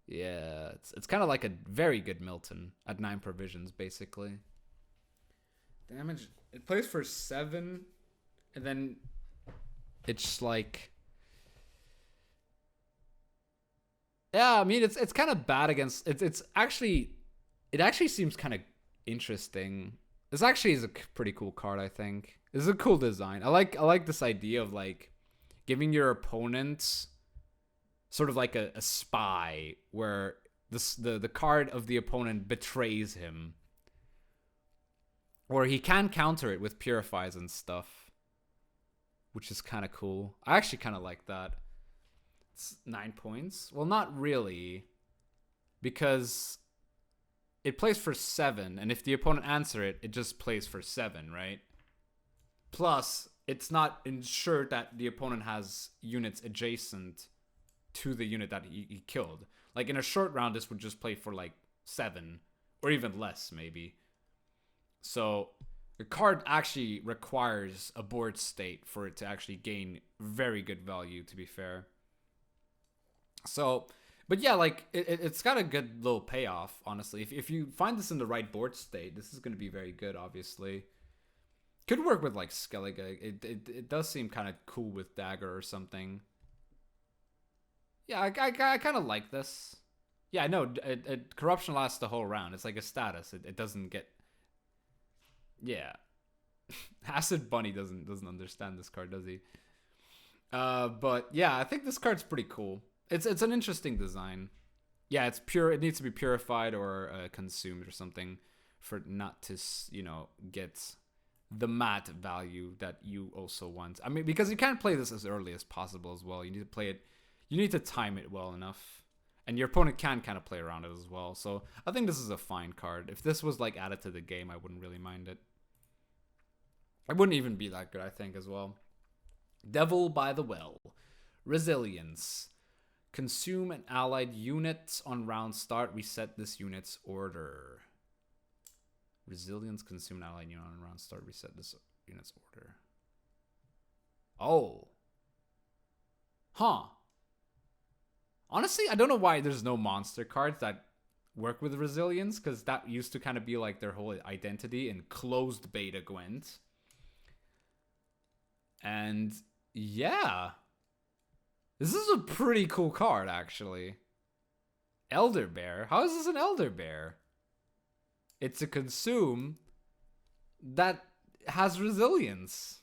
Yeah, it's kind of like a very good Milton at 9 provisions, basically. Damage. It plays for 7, and then it's just like... Yeah, I mean, it's kind of bad against... It's actually... It actually seems kind of interesting. This actually is a pretty cool card, I think. This is a cool design. I like this idea of, like, giving your opponent sort of like a spy, where the card of the opponent betrays him. Or he can counter it with purifies and stuff, which is kind of cool. I actually kind of like that. It's 9 points. Well, not really, because it plays for 7, and if the opponent answer it, it just plays for 7, right? Plus, it's not ensured that the opponent has units adjacent to the unit that he killed. Like, in a short round, this would just play for, like, 7, or even less, maybe. So, the card actually requires a board state for it to actually gain very good value, to be fair. So, but yeah, like, it's got a good little payoff, honestly. If you find this in the right board state, this is going to be very good, obviously. Could work with, like, Skellige. It does seem kind of cool with Dagger or something. Yeah, I kind of like this. Yeah, I know. Corruption lasts the whole round. It's like a status. It doesn't get... Yeah. Acid Bunny doesn't understand this card, does he? But yeah, I think this card's pretty cool. It's an interesting design. Yeah, it's pure. It needs to be purified or consumed or something for it not to, you know, get the mat value that you also want. I mean, because you can't play this as early as possible as well. You need to play it. You need to time it well enough, and your opponent can kind of play around it as well. So I think this is a fine card. If this was like added to the game, I wouldn't really mind it. It wouldn't even be that good, I think, as well. Devil by the Well. Resilience. Consume an allied unit on round start. Reset this unit's order. Resilience. Consume an allied unit on round start. Reset this unit's order. Oh. Huh. Honestly, I don't know why there's no monster cards that work with resilience, because that used to kind of be like their whole identity in closed beta Gwent. And yeah, this is a pretty cool card, actually. Elder Bear. How is this an Elder Bear? It's a consume that has resilience.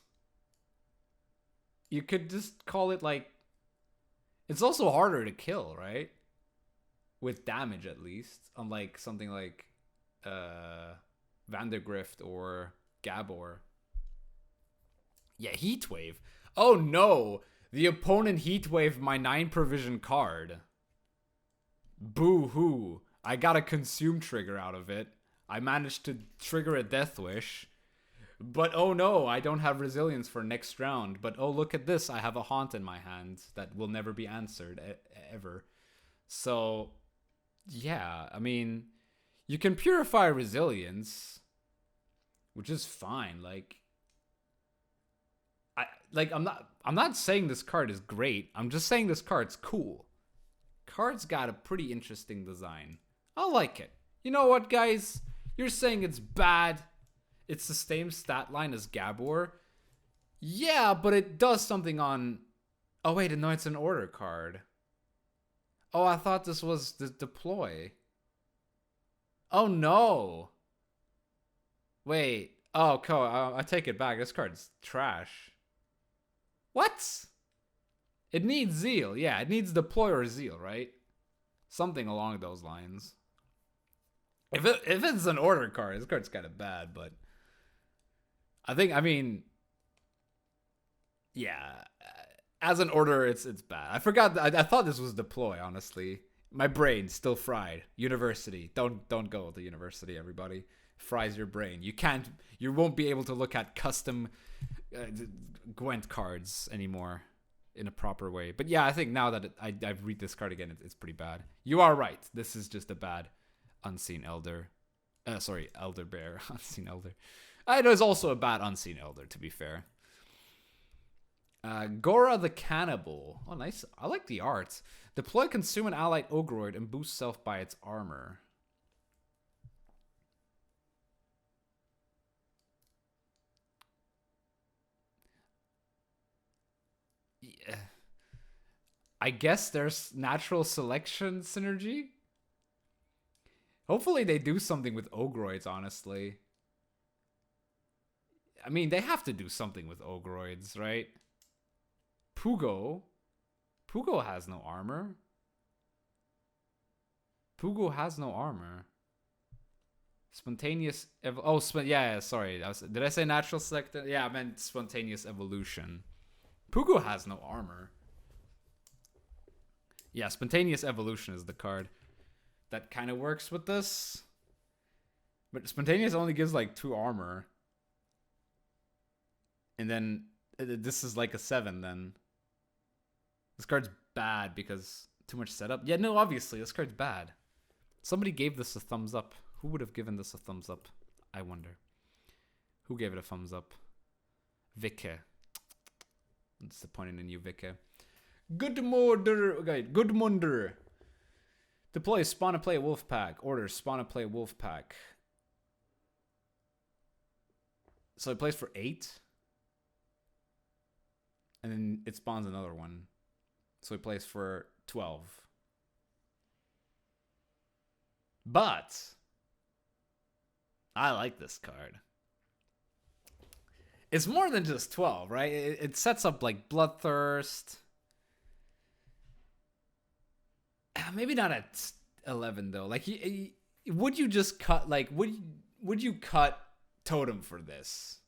You could just call it like... It's also harder to kill, right? With damage, at least. Unlike something like Vandergrift or Gabor. Yeah, Heatwave. Oh no! The opponent Heatwave my 9 provision card. Boo-hoo. I got a consume trigger out of it. I managed to trigger a Death Wish. But oh no, I don't have resilience for next round. But oh, look at this. I have a haunt in my hand that will never be answered ever. So, yeah, I mean, you can purify resilience, which is fine. I'm not saying this card is great. I'm just saying this card's cool. Card's got a pretty interesting design. I like it. You know what, guys? You're saying it's bad. It's the same stat line as Gabor. Yeah, but it does something on... Oh, wait, no, it's an order card. Oh, I thought this was the deploy. Oh, no. Wait. Oh, I take it back. This card's trash. What? It needs Zeal. Yeah, it needs Deploy or Zeal, right? Something along those lines. If it's an order card, this card's kind of bad, but... I mean... Yeah, as an order, it's bad. I forgot. I thought this was deploy. Honestly, my brain still fried. University. Don't go to university. Everybody fries your brain. You won't be able to look at custom Gwent cards anymore in a proper way. But yeah, I think now that I've read this card again, it's pretty bad. You are right. This is just a bad Unseen Elder. Elder Bear. Unseen Elder. It was also a bad Unseen Elder, to be fair. Gora the Cannibal. Oh, nice. I like the art. Deploy, consume an allied Ogroid and boost self by its armor. Yeah. I guess there's natural selection synergy. Hopefully they do something with Ogroids, honestly. I mean, they have to do something with Ogroids, right? Pugo has no armor. Pugo has no armor. Spontaneous sorry. Did I say natural select? Yeah, I meant spontaneous evolution. Pugo has no armor. Yeah, spontaneous evolution is the card that kind of works with this. But spontaneous only gives like 2 armor. And then this is like a 7 then. This card's bad because too much setup. Yeah, no, obviously, this card's bad. Somebody gave this a thumbs up. Who would have given this a thumbs up? I wonder. Who gave it a thumbs up? Vikke. I'm disappointed in you, Vikke. Goodmunder. Deploy, spawn and play a wolf pack. Order, spawn and play a wolf pack. So it plays for 8. And then it spawns another one. So he plays for 12. But I like this card. It's more than just 12, right? It sets up like Bloodthirst. Maybe not at 11 though. Like, would you just cut? Like, would you cut Totem for this?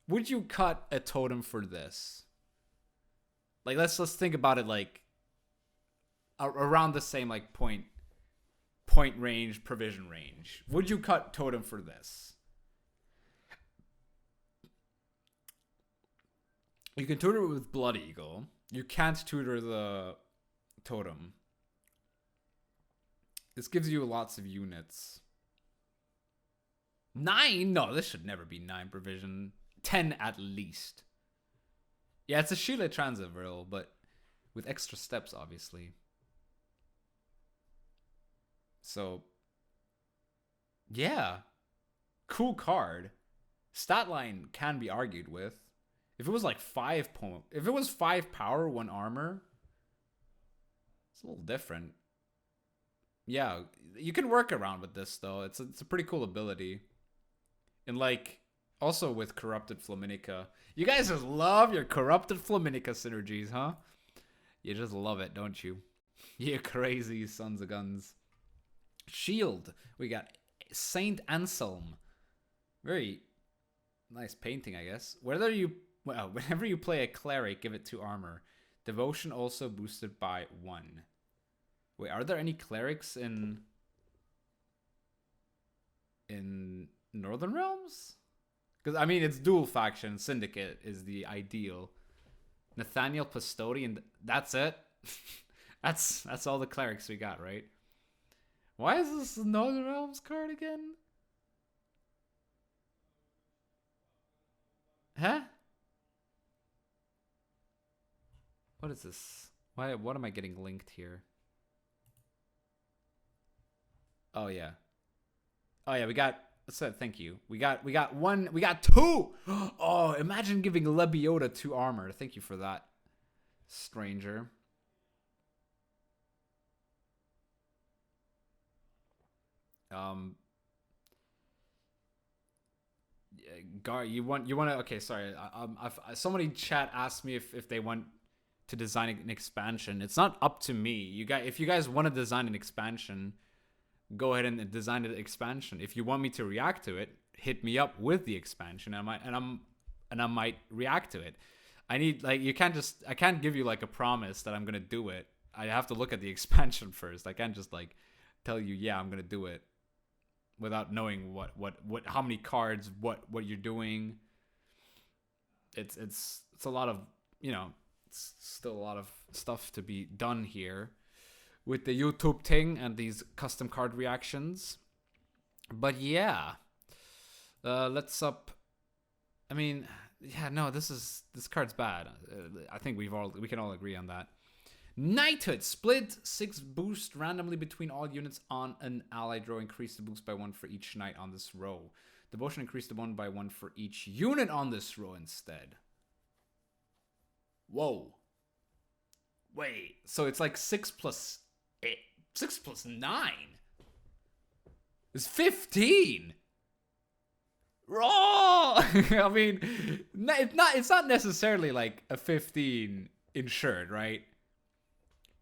Would you cut a Totem for this? Like, let's think about it like around the same like point range, provision range. Would you cut Totem for this? You can tutor it with Blood Eagle. You can't tutor the Totem. This gives you lots of units. 9? No, this should never be 9 provision. 10 at least. Yeah, it's a Sheila Transit Vril, but with extra steps, obviously. So, yeah. Cool card. Stat line can be argued with. If it was like 5 if it was 5 power, 1 armor, it's a little different. Yeah, you can work around with this though. It's a pretty cool ability. And like, also with Corrupted Flaminica. You guys just love your Corrupted Flaminica synergies, huh? You just love it, don't you? You crazy sons of guns. Shield. We got Saint Anselm. Very nice painting, I guess. Whenever you play a cleric, give it 2 armor. Devotion also boosted by 1. Wait, are there any clerics in Northern Realms? Because, I mean, it's dual faction. Syndicate is the ideal. Nathaniel Pastodian, that's it? that's all the clerics we got, right? Why is this Northern Realms card again? Huh? What is this? What am I getting linked here? Oh yeah. Oh yeah, we got thank you. We got 2. Oh, imagine giving Lebiota 2 armor. Thank you for that, stranger. Gar, you want to? Okay, sorry. Somebody in chat asked me if they want to design an expansion. It's not up to me. If you guys want to design an expansion, go ahead and design an expansion. If you want me to react to it, hit me up with the expansion. I might react to it. I need, like, I can't give you like a promise that I'm gonna do it. I have to look at the expansion first. I can't just like tell you, yeah, I'm gonna do it without knowing what how many cards, what you're doing. It's a lot of, you know, it's still a lot of stuff to be done here with the YouTube thing and these custom card reactions. But yeah, let's up. I mean, yeah, no, this card's bad. I think we can all agree on that. Knighthood, split 6 boost randomly between all units on an allied row. Increase the boost by 1 for each knight on this row. Devotion, increase the 1 by 1 for each unit on this row instead. Whoa. Wait, so it's like 6 plus 8, 6 plus 9 is 15. Raw. I mean, it's not necessarily like a 15 insured, right?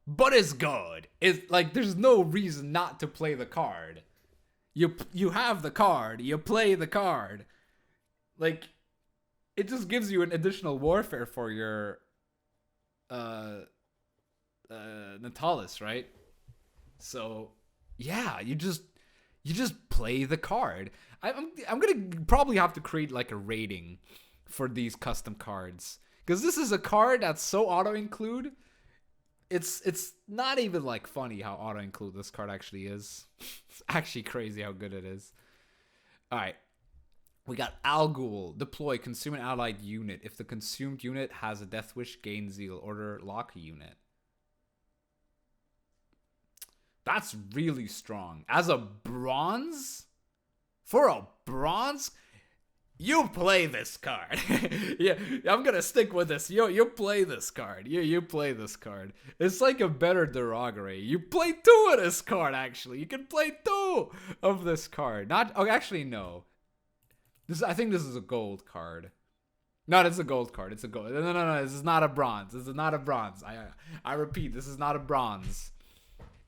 But it's good. It's like, there's no reason not to play the card. You have the card. You play the card. Like, it just gives you an additional warfare for your Natalis, right? So yeah, you just play the card. I'm gonna probably have to create like a rating for these custom cards, because this is a card that's so auto include. It's not even like funny how auto include this card actually is. It's actually crazy how good it is. All right, we got Algul. Deploy, consume an allied unit. If the consumed unit has a Death Wish, gain Zeal Order, lock a unit. That's really strong. As a bronze? For a bronze? You play this card. Yeah, I'm gonna stick with this. You play this card. You play this card. It's like a better Derogare. You play 2 of this card, actually. You can play 2 of this card. Actually, no. I think this is a gold card. No, it's a gold card. It's a gold. No. This is not a bronze. This is not a bronze. I repeat, this is not a bronze.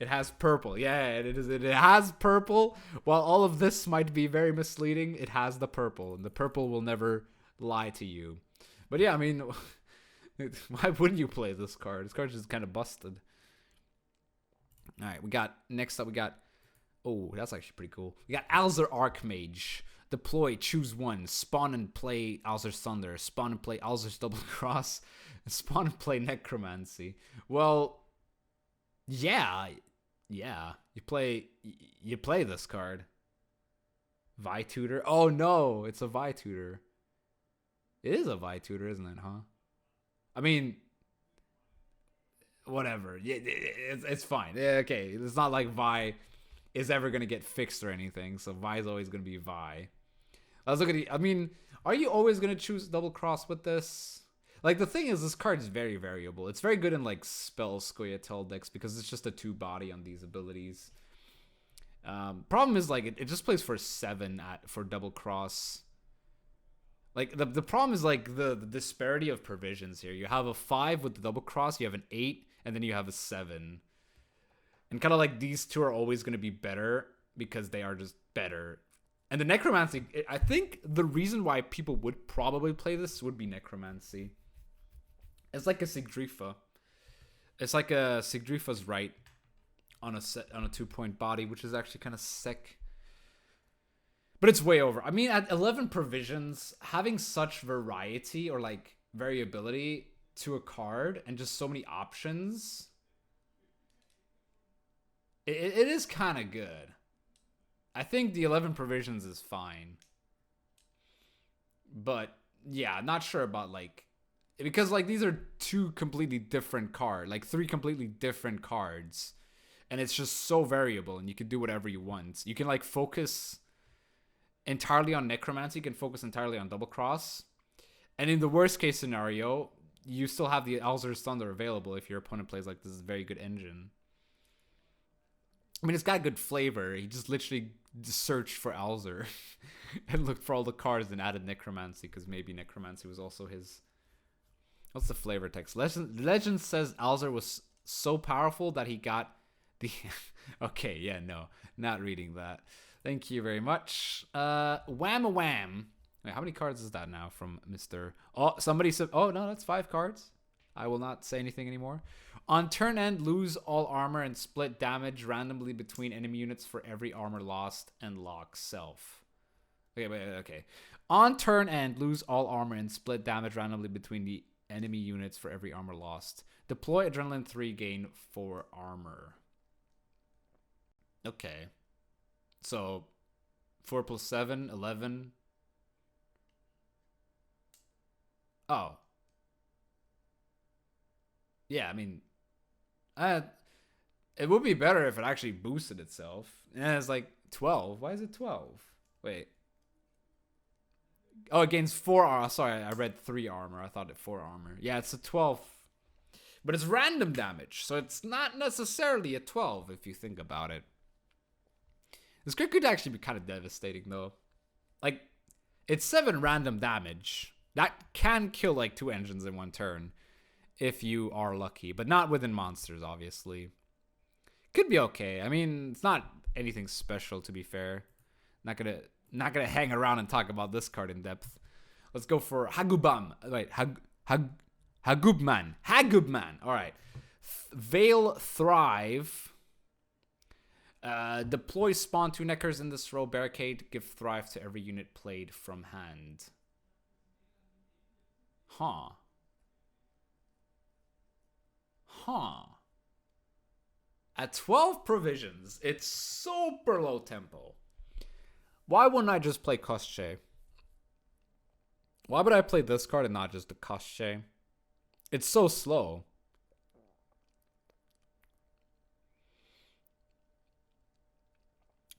It has purple. Yeah, it is. It has purple. While all of this might be very misleading, it has the purple, and the purple will never lie to you. But yeah, I mean, why wouldn't you play this card? This card's just kind of busted. All right, next up we got. Oh, that's actually pretty cool. We got Alzer Archmage. Deploy, choose 1. Spawn and play Alzer's Thunder. Spawn and play Alzer's Double Cross. And spawn and play Necromancy. Well, yeah, you play this card. Vi Tutor. Oh no, it's a Vi Tutor. It is a Vi Tutor, isn't it, huh? I mean, whatever. Yeah, it's fine. Yeah, okay, it's not like Vi is ever gonna get fixed or anything, so Vi is always gonna be Vi. I was looking at. I mean, are you always gonna choose Double Cross with this? Like, the thing is, this card is very variable. It's very good in, like, spell Scoia'tael decks because it's just a 2-body on these abilities. Problem is, like, it just plays for 7 for Double Cross. Like, the problem is, like, the disparity of provisions here. You have a 5 with the Double Cross, you have an 8, and then you have a 7. And kind of, like, these two are always going to be better because they are just better. And the Necromancy, I think the reason why people would probably play this would be Necromancy. It's like a Sigdrifa. It's like a Sigdrifa's right on a 2-point body, which is actually kind of sick. But it's way over. I mean, at 11 provisions, having such variety or like variability to a card and just so many options, it is kind of good. I think the 11 provisions is fine. But yeah, not sure about like, because like these are 2 completely different cards, like 3 completely different cards, and it's just so variable, and you can do whatever you want. You can like focus entirely on Necromancy, you can focus entirely on Double Cross, and in the worst case scenario, you still have the Alzer's Thunder available if your opponent plays like this very good engine. I mean, it's got good flavor. He just literally searched for Alzer and looked for all the cards and added Necromancy because maybe Necromancy was also his. What's the flavor text? Legend says Alzer was so powerful that he got the... Okay, yeah, no. Not reading that. Thank you very much. Wham-a-wham. Wait, how many cards is that now from Mr. Oh, somebody said, oh, no, that's 5 cards. I will not say anything anymore. On turn end, lose all armor and split damage randomly between enemy units for every armor lost and lock self. Okay, wait, okay. On turn end, lose all armor and split damage randomly between the enemy units for every armor lost. Deploy Adrenaline 3, gain 4 armor. Okay. So, 4 plus 7, 11. Oh. Yeah, I mean, it would be better if it actually boosted itself. And it's like 12. Why is it 12? Wait. Oh, it gains 4 armor. Sorry, I read 3 armor. I thought it 4 armor. Yeah, it's a 12. But it's random damage, so it's not necessarily a 12 if you think about it. This crit could actually be kind of devastating, though. Like, it's 7 random damage. That can kill, like, 2 engines in 1 turn. If you are lucky. But not within monsters, obviously. Could be okay. I mean, it's not anything special, to be fair. Not gonna hang around and talk about this card in depth. Let's go for Hagubam. Wait, Hagubman. Hagubman. All right. Veil Thrive. Deploy spawn 2 Neckers in this row. Barricade. Give Thrive to every unit played from hand. Huh. At 12 provisions, it's super low tempo. Why wouldn't I just play Koschei? Why would I play this card and not just the Koschei? It's so slow.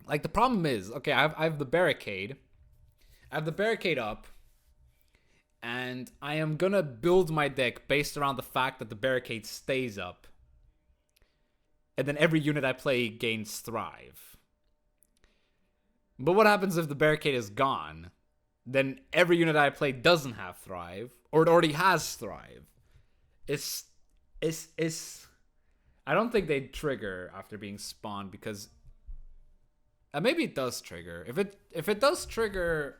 Like, the problem is, okay, I have the barricade. I have the barricade up. And I am going to build my deck based around the fact that the barricade stays up. And then every unit I play gains Thrive. But what happens if the barricade is gone? Then every unit I play doesn't have Thrive. Or it already has Thrive. It's I don't think they'd trigger after being spawned because... maybe it does trigger. If it does trigger...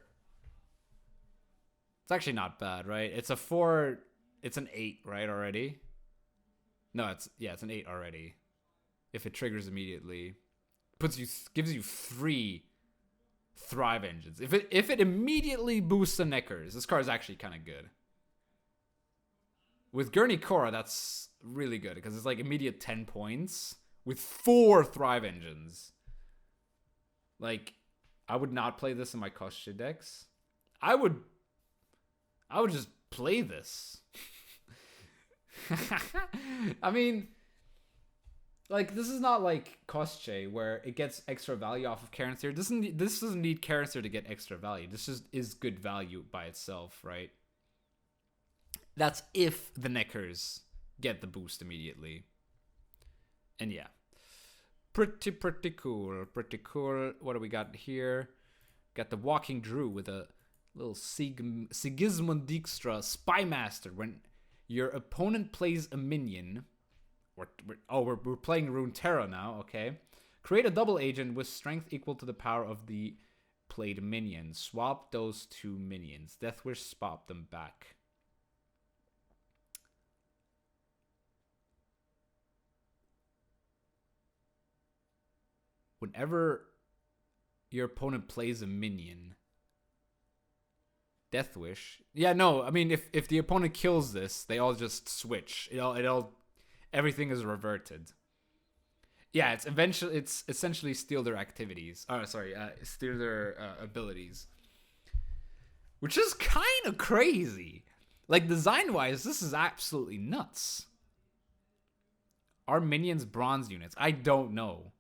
It's actually not bad, right? It's a 4... It's an 8, right, already? No, it's an 8 already. If it triggers immediately. Gives you 3 Thrive engines. If it immediately boosts the Neckers, this card is actually kind of good. With Gurney Korra, that's really good because it's like immediate 10 points with 4 Thrive engines. Like, I would not play this in my Koschei decks. I would just play this. I mean, like, this is not like Koschei where it gets extra value off of Karenseer. This doesn't need Karenseer to get extra value. This just is good value by itself, right? That's if the Neckers get the boost immediately. And yeah. Pretty cool. Pretty cool. What do we got here? Got the Walking Drew with a little Sigismund Dijkstra Spymaster. When your opponent plays a minion... We're playing Runeterra now, okay. Create a double agent with strength equal to the power of the played minion. Swap those 2 minions. Deathwish, swap them back. Whenever your opponent plays a minion... Deathwish. Yeah, no, I mean, if the opponent kills this, they all just switch. Everything is reverted. Yeah, it's essentially steal their activities. Steal their abilities. Which is kind of crazy. Like, design-wise, this is absolutely nuts. Are minions bronze units? I don't know.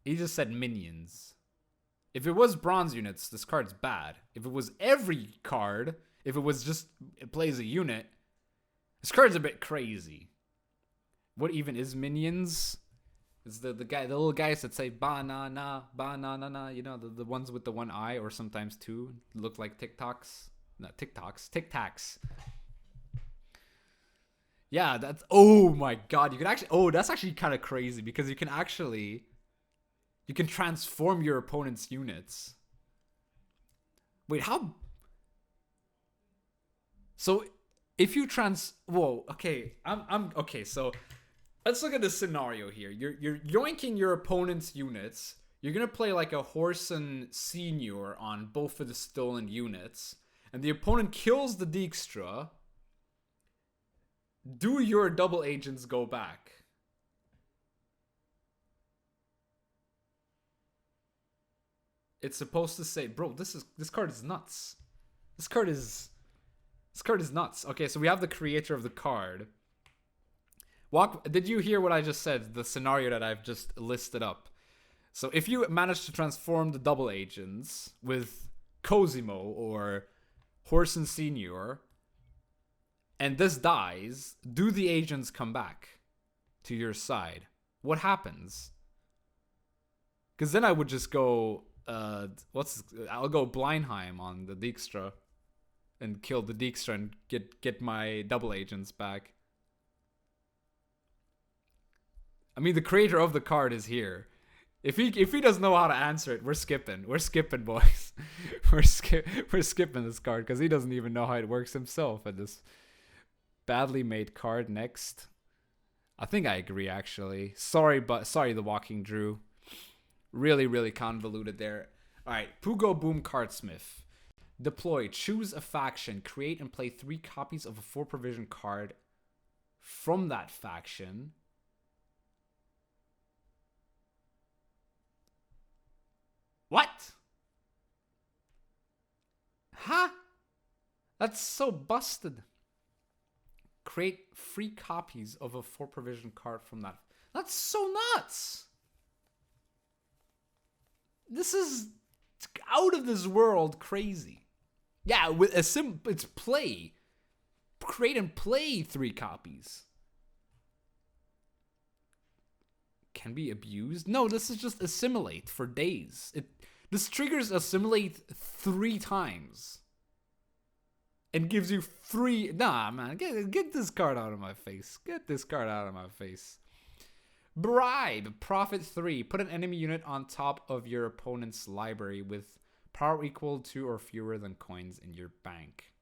He just said minions. If it was bronze units, this card's bad. If it was every card, if it was just, it plays a unit, this card's a bit crazy. What even is minions? It's the little guys that say banana, banana, you know, the ones with the 1 eye or sometimes 2 look like TikToks. Not TikToks, Tic Tacs. Yeah, that's, oh my god, you can actually, that's actually kind of crazy because you can transform your opponent's units. Wait, how? So if you whoa, okay, I'm okay. So let's look at the scenario here. You're yoinking your opponent's units. You're gonna play like a horse and senior on both of the stolen units, and the opponent kills the Dijkstra. Do your double agents go back? It's supposed to say, bro, this card is nuts. This card is nuts. Okay, so we have the creator of the card. Did you hear what I just said? The scenario that I've just listed up. So if you manage to transform the double agents with Cosimo or Horse and Senior, and this dies, do the agents come back to your side? What happens? Because then I would just go, I'll go Blindheim on the Dijkstra and kill the Dijkstra and get my double agents back. I mean, the creator of the card is here. If he doesn't know how to answer it, we're skipping. We're skipping, boys. we're skipping this card because he doesn't even know how it works himself. And this badly made card next. I think I agree, actually. Sorry, the Walking Drew. Really, really convoluted there. All right, Pugo Boom Cardsmith. Deploy. Choose a faction. Create and play 3 copies of a 4 provision card from that faction. What? Huh? That's so busted. Create 3 copies of a 4 provision card from that. That's so nuts. This is out of this world crazy. Yeah, with it's play. Create and play 3 copies. Can be abused? No, this is just assimilate for days. This triggers assimilate 3 times. And gives you 3... Nah, man. Get this card out of my face. Get this card out of my face. Bribe. Profit 3. Put an enemy unit on top of your opponent's library with power equal to or fewer than coins in your bank.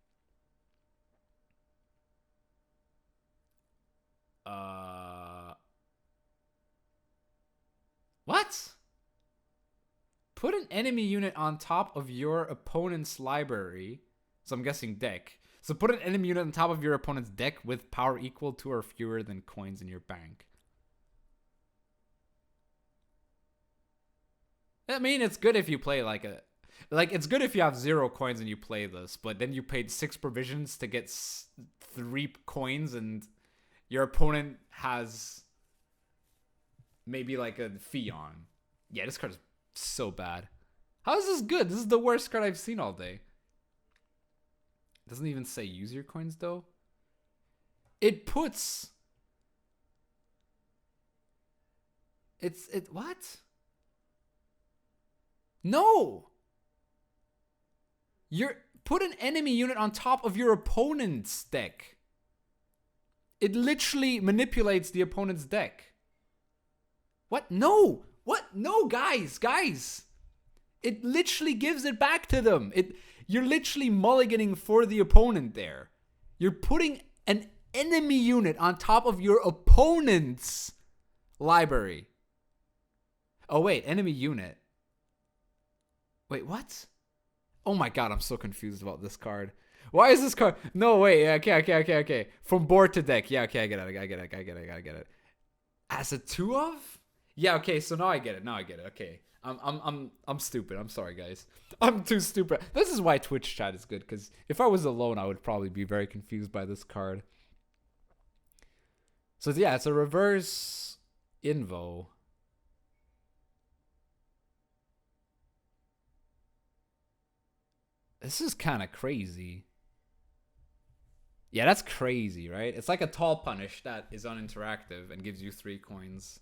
What? Put an enemy unit on top of your opponent's library. So I'm guessing deck. So put an enemy unit on top of your opponent's deck with power equal to or fewer than coins in your bank. I mean, it's good if you play it's good if you have 0 coins and you play this, but then you paid 6 provisions to get 3 coins and your opponent has maybe like a Fion. Yeah, this card is so bad. How is this good? This is the worst card I've seen all day. It doesn't even say use your coins though. It puts... What? No! Put an enemy unit on top of your opponent's deck. It literally manipulates the opponent's deck. What? No! What? No, guys! It literally gives it back to them. You're literally mulliganing for the opponent there. You're putting an enemy unit on top of your opponent's library. Oh, wait. Enemy unit. Wait, what? Oh my god, I'm so confused about this card. Why is this card? No, wait. Okay. From board to deck. Yeah, okay, I get it. As a 2 of? Yeah, okay, so now I get it. Okay. I'm stupid. I'm sorry, guys. I'm too stupid. This is why Twitch chat is good, because if I was alone, I would probably be very confused by this card. So yeah, it's a reverse invo. This is kind of crazy. Yeah, that's crazy, right? It's like a tall punish that is uninteractive and gives you 3 coins.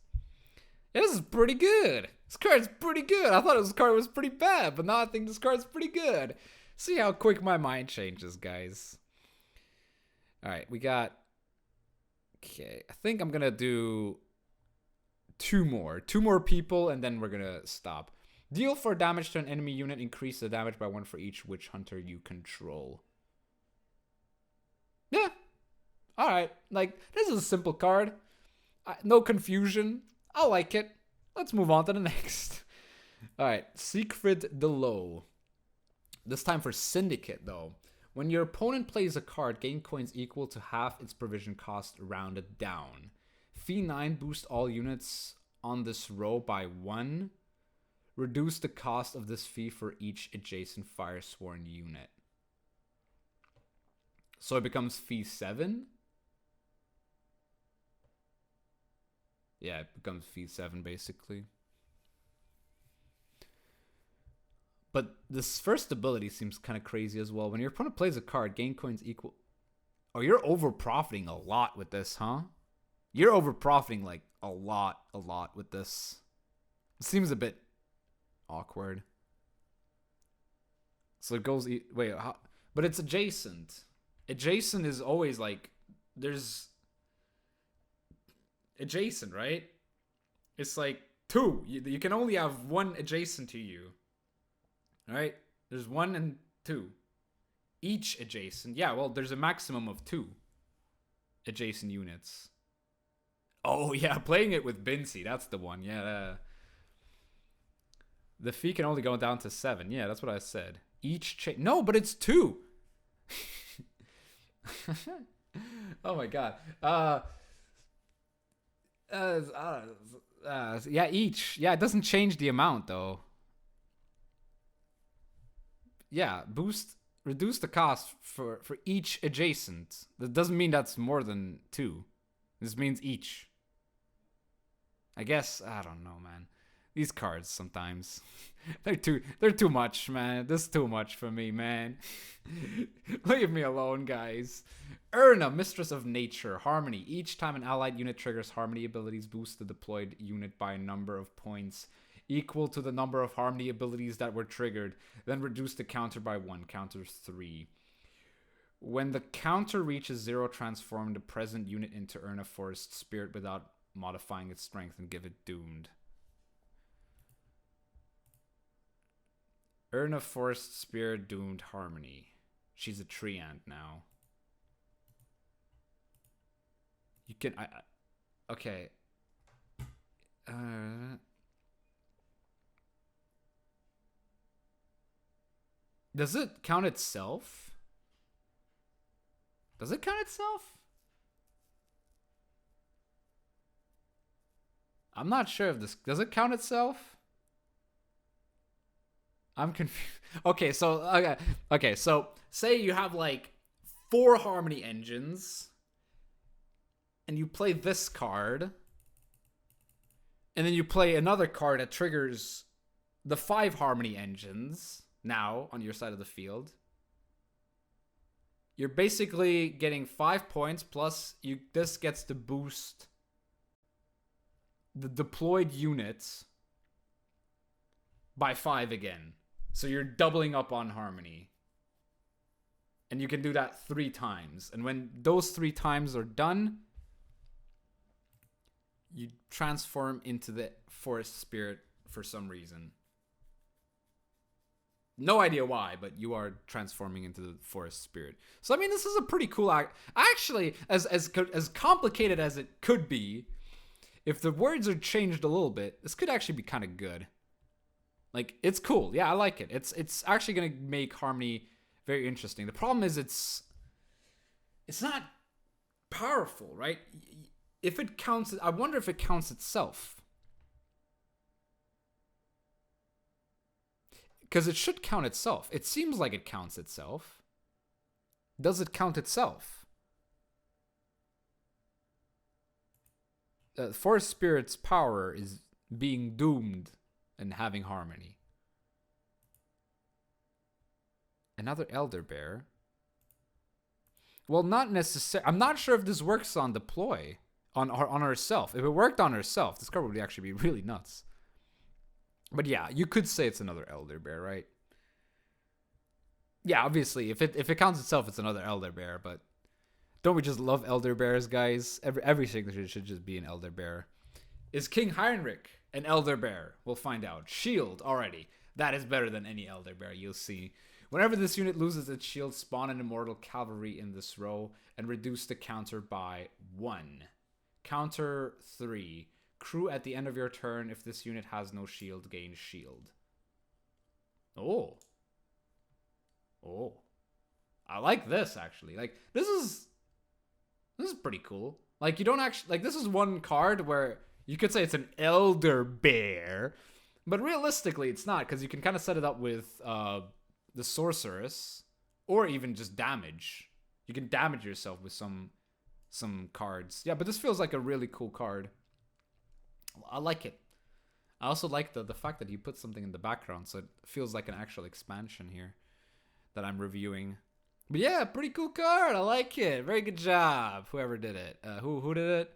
Yeah, this is pretty good. This card's pretty good. I thought this card was pretty bad, but now I think this card's pretty good. See how quick my mind changes, guys. Alright, we got... Okay, I think I'm gonna do 2 more. 2 more people, and then we're gonna stop. Deal 4 damage to an enemy unit. Increase the damage by 1 for each witch hunter you control. Yeah. Alright. Like, this is a simple card. No confusion. I like it. Let's move on to the next. Alright. Siegfried the Low. This time for Syndicate, though. When your opponent plays a card, gain coins equal to half its provision cost rounded down. Fee 9, boost all units on this row by 1. Reduce the cost of this fee for each adjacent Firesworn unit. So it becomes fee 7? Yeah, it becomes fee 7 basically. But this first ability seems kind of crazy as well. When your opponent plays a card, gain coins equal... Oh, you're over-profiting a lot with this, huh? You're over-profiting, like, a lot with this. It seems a bit awkward. So it goes... Wait, how... But it's adjacent. Adjacent is always, like... There's... Adjacent, right? It's like 2. You can only have 1 adjacent to you. Right? There's 1 and 2. Each adjacent. Yeah, well, there's a maximum of 2 adjacent units. Oh, yeah, playing it with Bincy. That's the one. Yeah. The fee can only go down to 7. Yeah, that's what I said. Each No, but it's 2. Oh, my God. Yeah, each. Yeah, it doesn't change the amount, though. Yeah, reduce the cost for each adjacent. That doesn't mean that's more than 2. This means each. I guess, I don't know, man. These cards sometimes they're too much, man. This is too much for me, man. Leave me alone, guys. Erna, Mistress of Nature, Harmony. Each time an allied unit triggers Harmony abilities, boost the deployed unit by a number of points equal to the number of Harmony abilities that were triggered, then reduce the counter by 1, counter 3. When the counter reaches 0, transform the present unit into Erna Forest Spirit without modifying its strength and give it Doomed. Erna Forest Spirit Doomed Harmony. She's a Treant now. You can... okay. Does it count itself? Does it count itself? I'm not sure if this... Does it count itself? I'm confused. Okay, so say you have like 4 Harmony engines and you play this card and then you play another card that triggers the 5 Harmony engines now on your side of the field. You're basically getting 5 points plus this gets to boost the deployed units by 5 again. So you're doubling up on Harmony. And you can do that 3 times. And when those 3 times are done, you transform into the Forest Spirit for some reason. No idea why, but you are transforming into the Forest Spirit. So I mean, this is a pretty cool act. Actually, as complicated as it could be, if the words are changed a little bit, this could actually be kind of good. Like, it's cool. Yeah, I like it. It's actually going to make Harmony very interesting. The problem is it's not powerful, right? If it counts, I wonder if it counts itself. Because it should count itself. It seems like it counts itself. Does it count itself? Forest Spirit's power is being doomed and having Harmony. Another Elder Bear. Well, not necessarily. I'm not sure if this works on Deploy. On herself. If it worked on herself, this card would actually be really nuts. But yeah, you could say it's another Elder Bear, right? Yeah, obviously, if it counts itself, it's another Elder Bear, but don't we just love Elder Bears, guys? Every signature should just be an Elder Bear. Is King Heinrich An Elder Bear. We'll find out. Shield already. That is better than any Elder Bear, you'll see. Whenever this unit loses its shield, spawn an Immortal Cavalry in this row and reduce the counter by 1. Counter 3. Crew at the end of your turn, if this unit has no shield, gain shield. Oh. Oh. I like this, actually. Like, this is pretty cool. Like, you don't actually... Like, this is one card where you could say it's an Elder Bear, but realistically, it's not, because you can kind of set it up with the Sorceress, or even just damage. You can damage yourself with some cards. Yeah, but this feels like a really cool card. I like it. I also like the fact that he put something in the background, so it feels like an actual expansion here that I'm reviewing. But yeah, pretty cool card. I like it. Very good job, whoever did it. Who did it?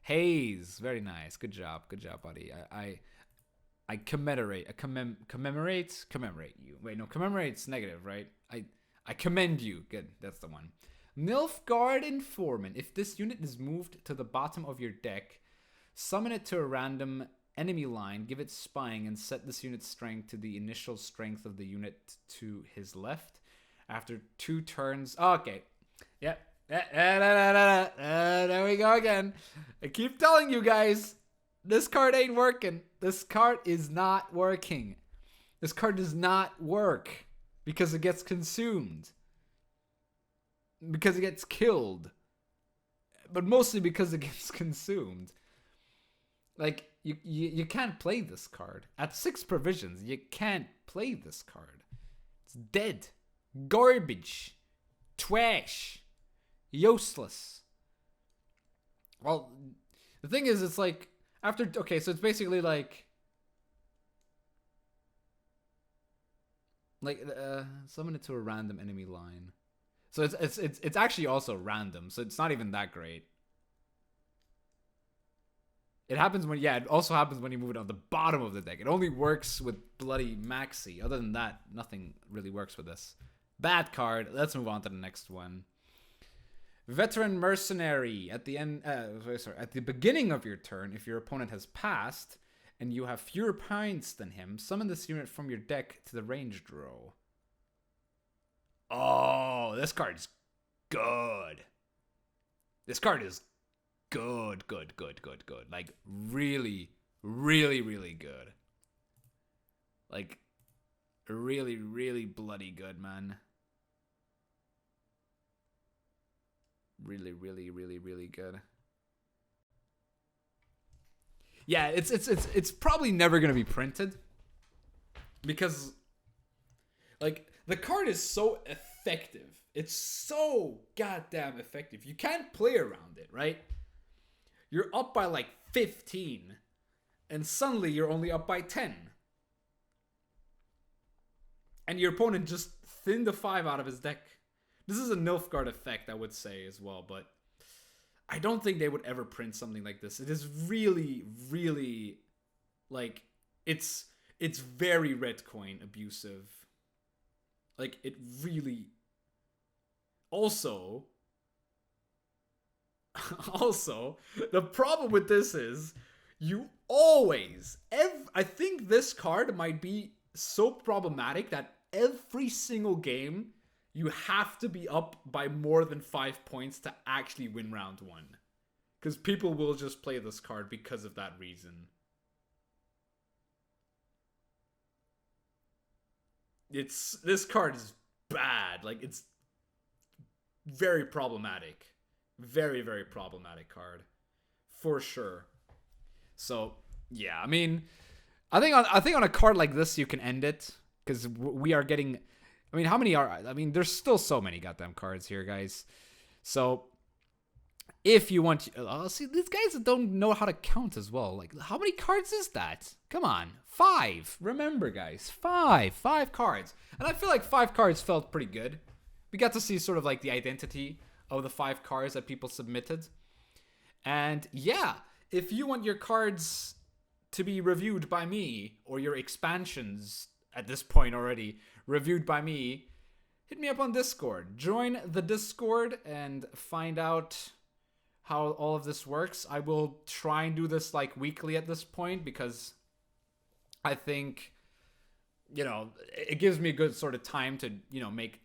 Hayes. Very nice. Good job, buddy. I commemorate you. Wait, no, commemorate's negative, right? I commend you. Good, that's the one. Nilfgaard Informant. If this unit is moved to the bottom of your deck, summon it to a random enemy line, give it spying, and set this unit's strength to the initial strength of the unit to his left. After 2 turns... Oh, okay. Yep. There we go again. I keep telling you guys, this card ain't working. This card is not working. This card does not work because it gets consumed. Because it gets killed. But mostly because it gets consumed. Like, you can't play this card. At 6 provisions, you can't play this card. It's dead. Garbage. Trash. Useless. Well, the thing is, it's like, after, okay, so it's basically like summon it to a random enemy line. So it's actually also random, so it's not even that great. It happens when, yeah, it also happens when you move it on the bottom of the deck. It only works with bloody Maxi. Other than that, nothing really works with this. Bad card. Let's move on to the next one. Veteran Mercenary. At the end, at the beginning of your turn, if your opponent has passed and you have fewer points than him, summon this unit from your deck to the ranged row. Oh, this card's good. This card is good. Like, really, really, really good. Like, really, really bloody good, man. Really, really, really, really good. Yeah, it's probably never gonna be printed because, like, the card is so effective. It's so goddamn effective. You can't play around it, right? You're up by like 15, and suddenly you're only up by 10. And your opponent just thinned the 5 out of his deck. This is a Nilfgaard effect, I would say, as well, but I don't think they would ever print something like this. It is really, really, like, it's very red coin abusive. Like, it really... Also, the problem with this is, you always... I think this card might be so problematic that every single game... You have to be up by more than 5 points to actually win round 1. Because people will just play this card because of that reason. This card is bad. Like, it's very problematic. Very, very problematic card. For sure. So, yeah, I mean, I think on a card like this you can end it. Because we are getting... I mean, how many are... I mean, there's still so many goddamn cards here, guys. So, if you want to... see, these guys don't know how to count as well. Like, how many cards is that? Come on. 5. Remember, guys. 5. 5 cards. And I feel like 5 cards felt pretty good. We got to see sort of like the identity of the 5 cards that people submitted. And, yeah, if you want your cards to be reviewed by me, or your expansions... at this point already, reviewed by me, hit me up on Discord. Join the Discord and find out how all of this works. I will try and do this like weekly at this point because I think, you know, it gives me a good sort of time to, you know, make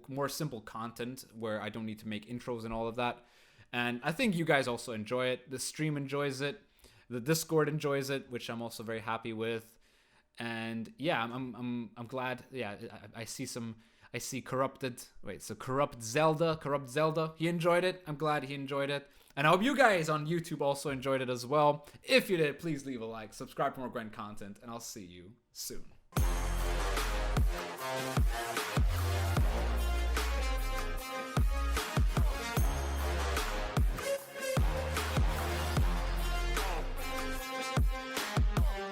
more simple content where I don't need to make intros and all of that. And I think you guys also enjoy it. The stream enjoys it. The Discord enjoys it, which I'm also very happy with. And yeah, I'm glad. Yeah, I see corrupt Zelda. He enjoyed it. I'm glad he enjoyed it. And I hope you guys on YouTube also enjoyed it as well. If you did, please leave a like, subscribe for more Gwent content, and I'll see you soon.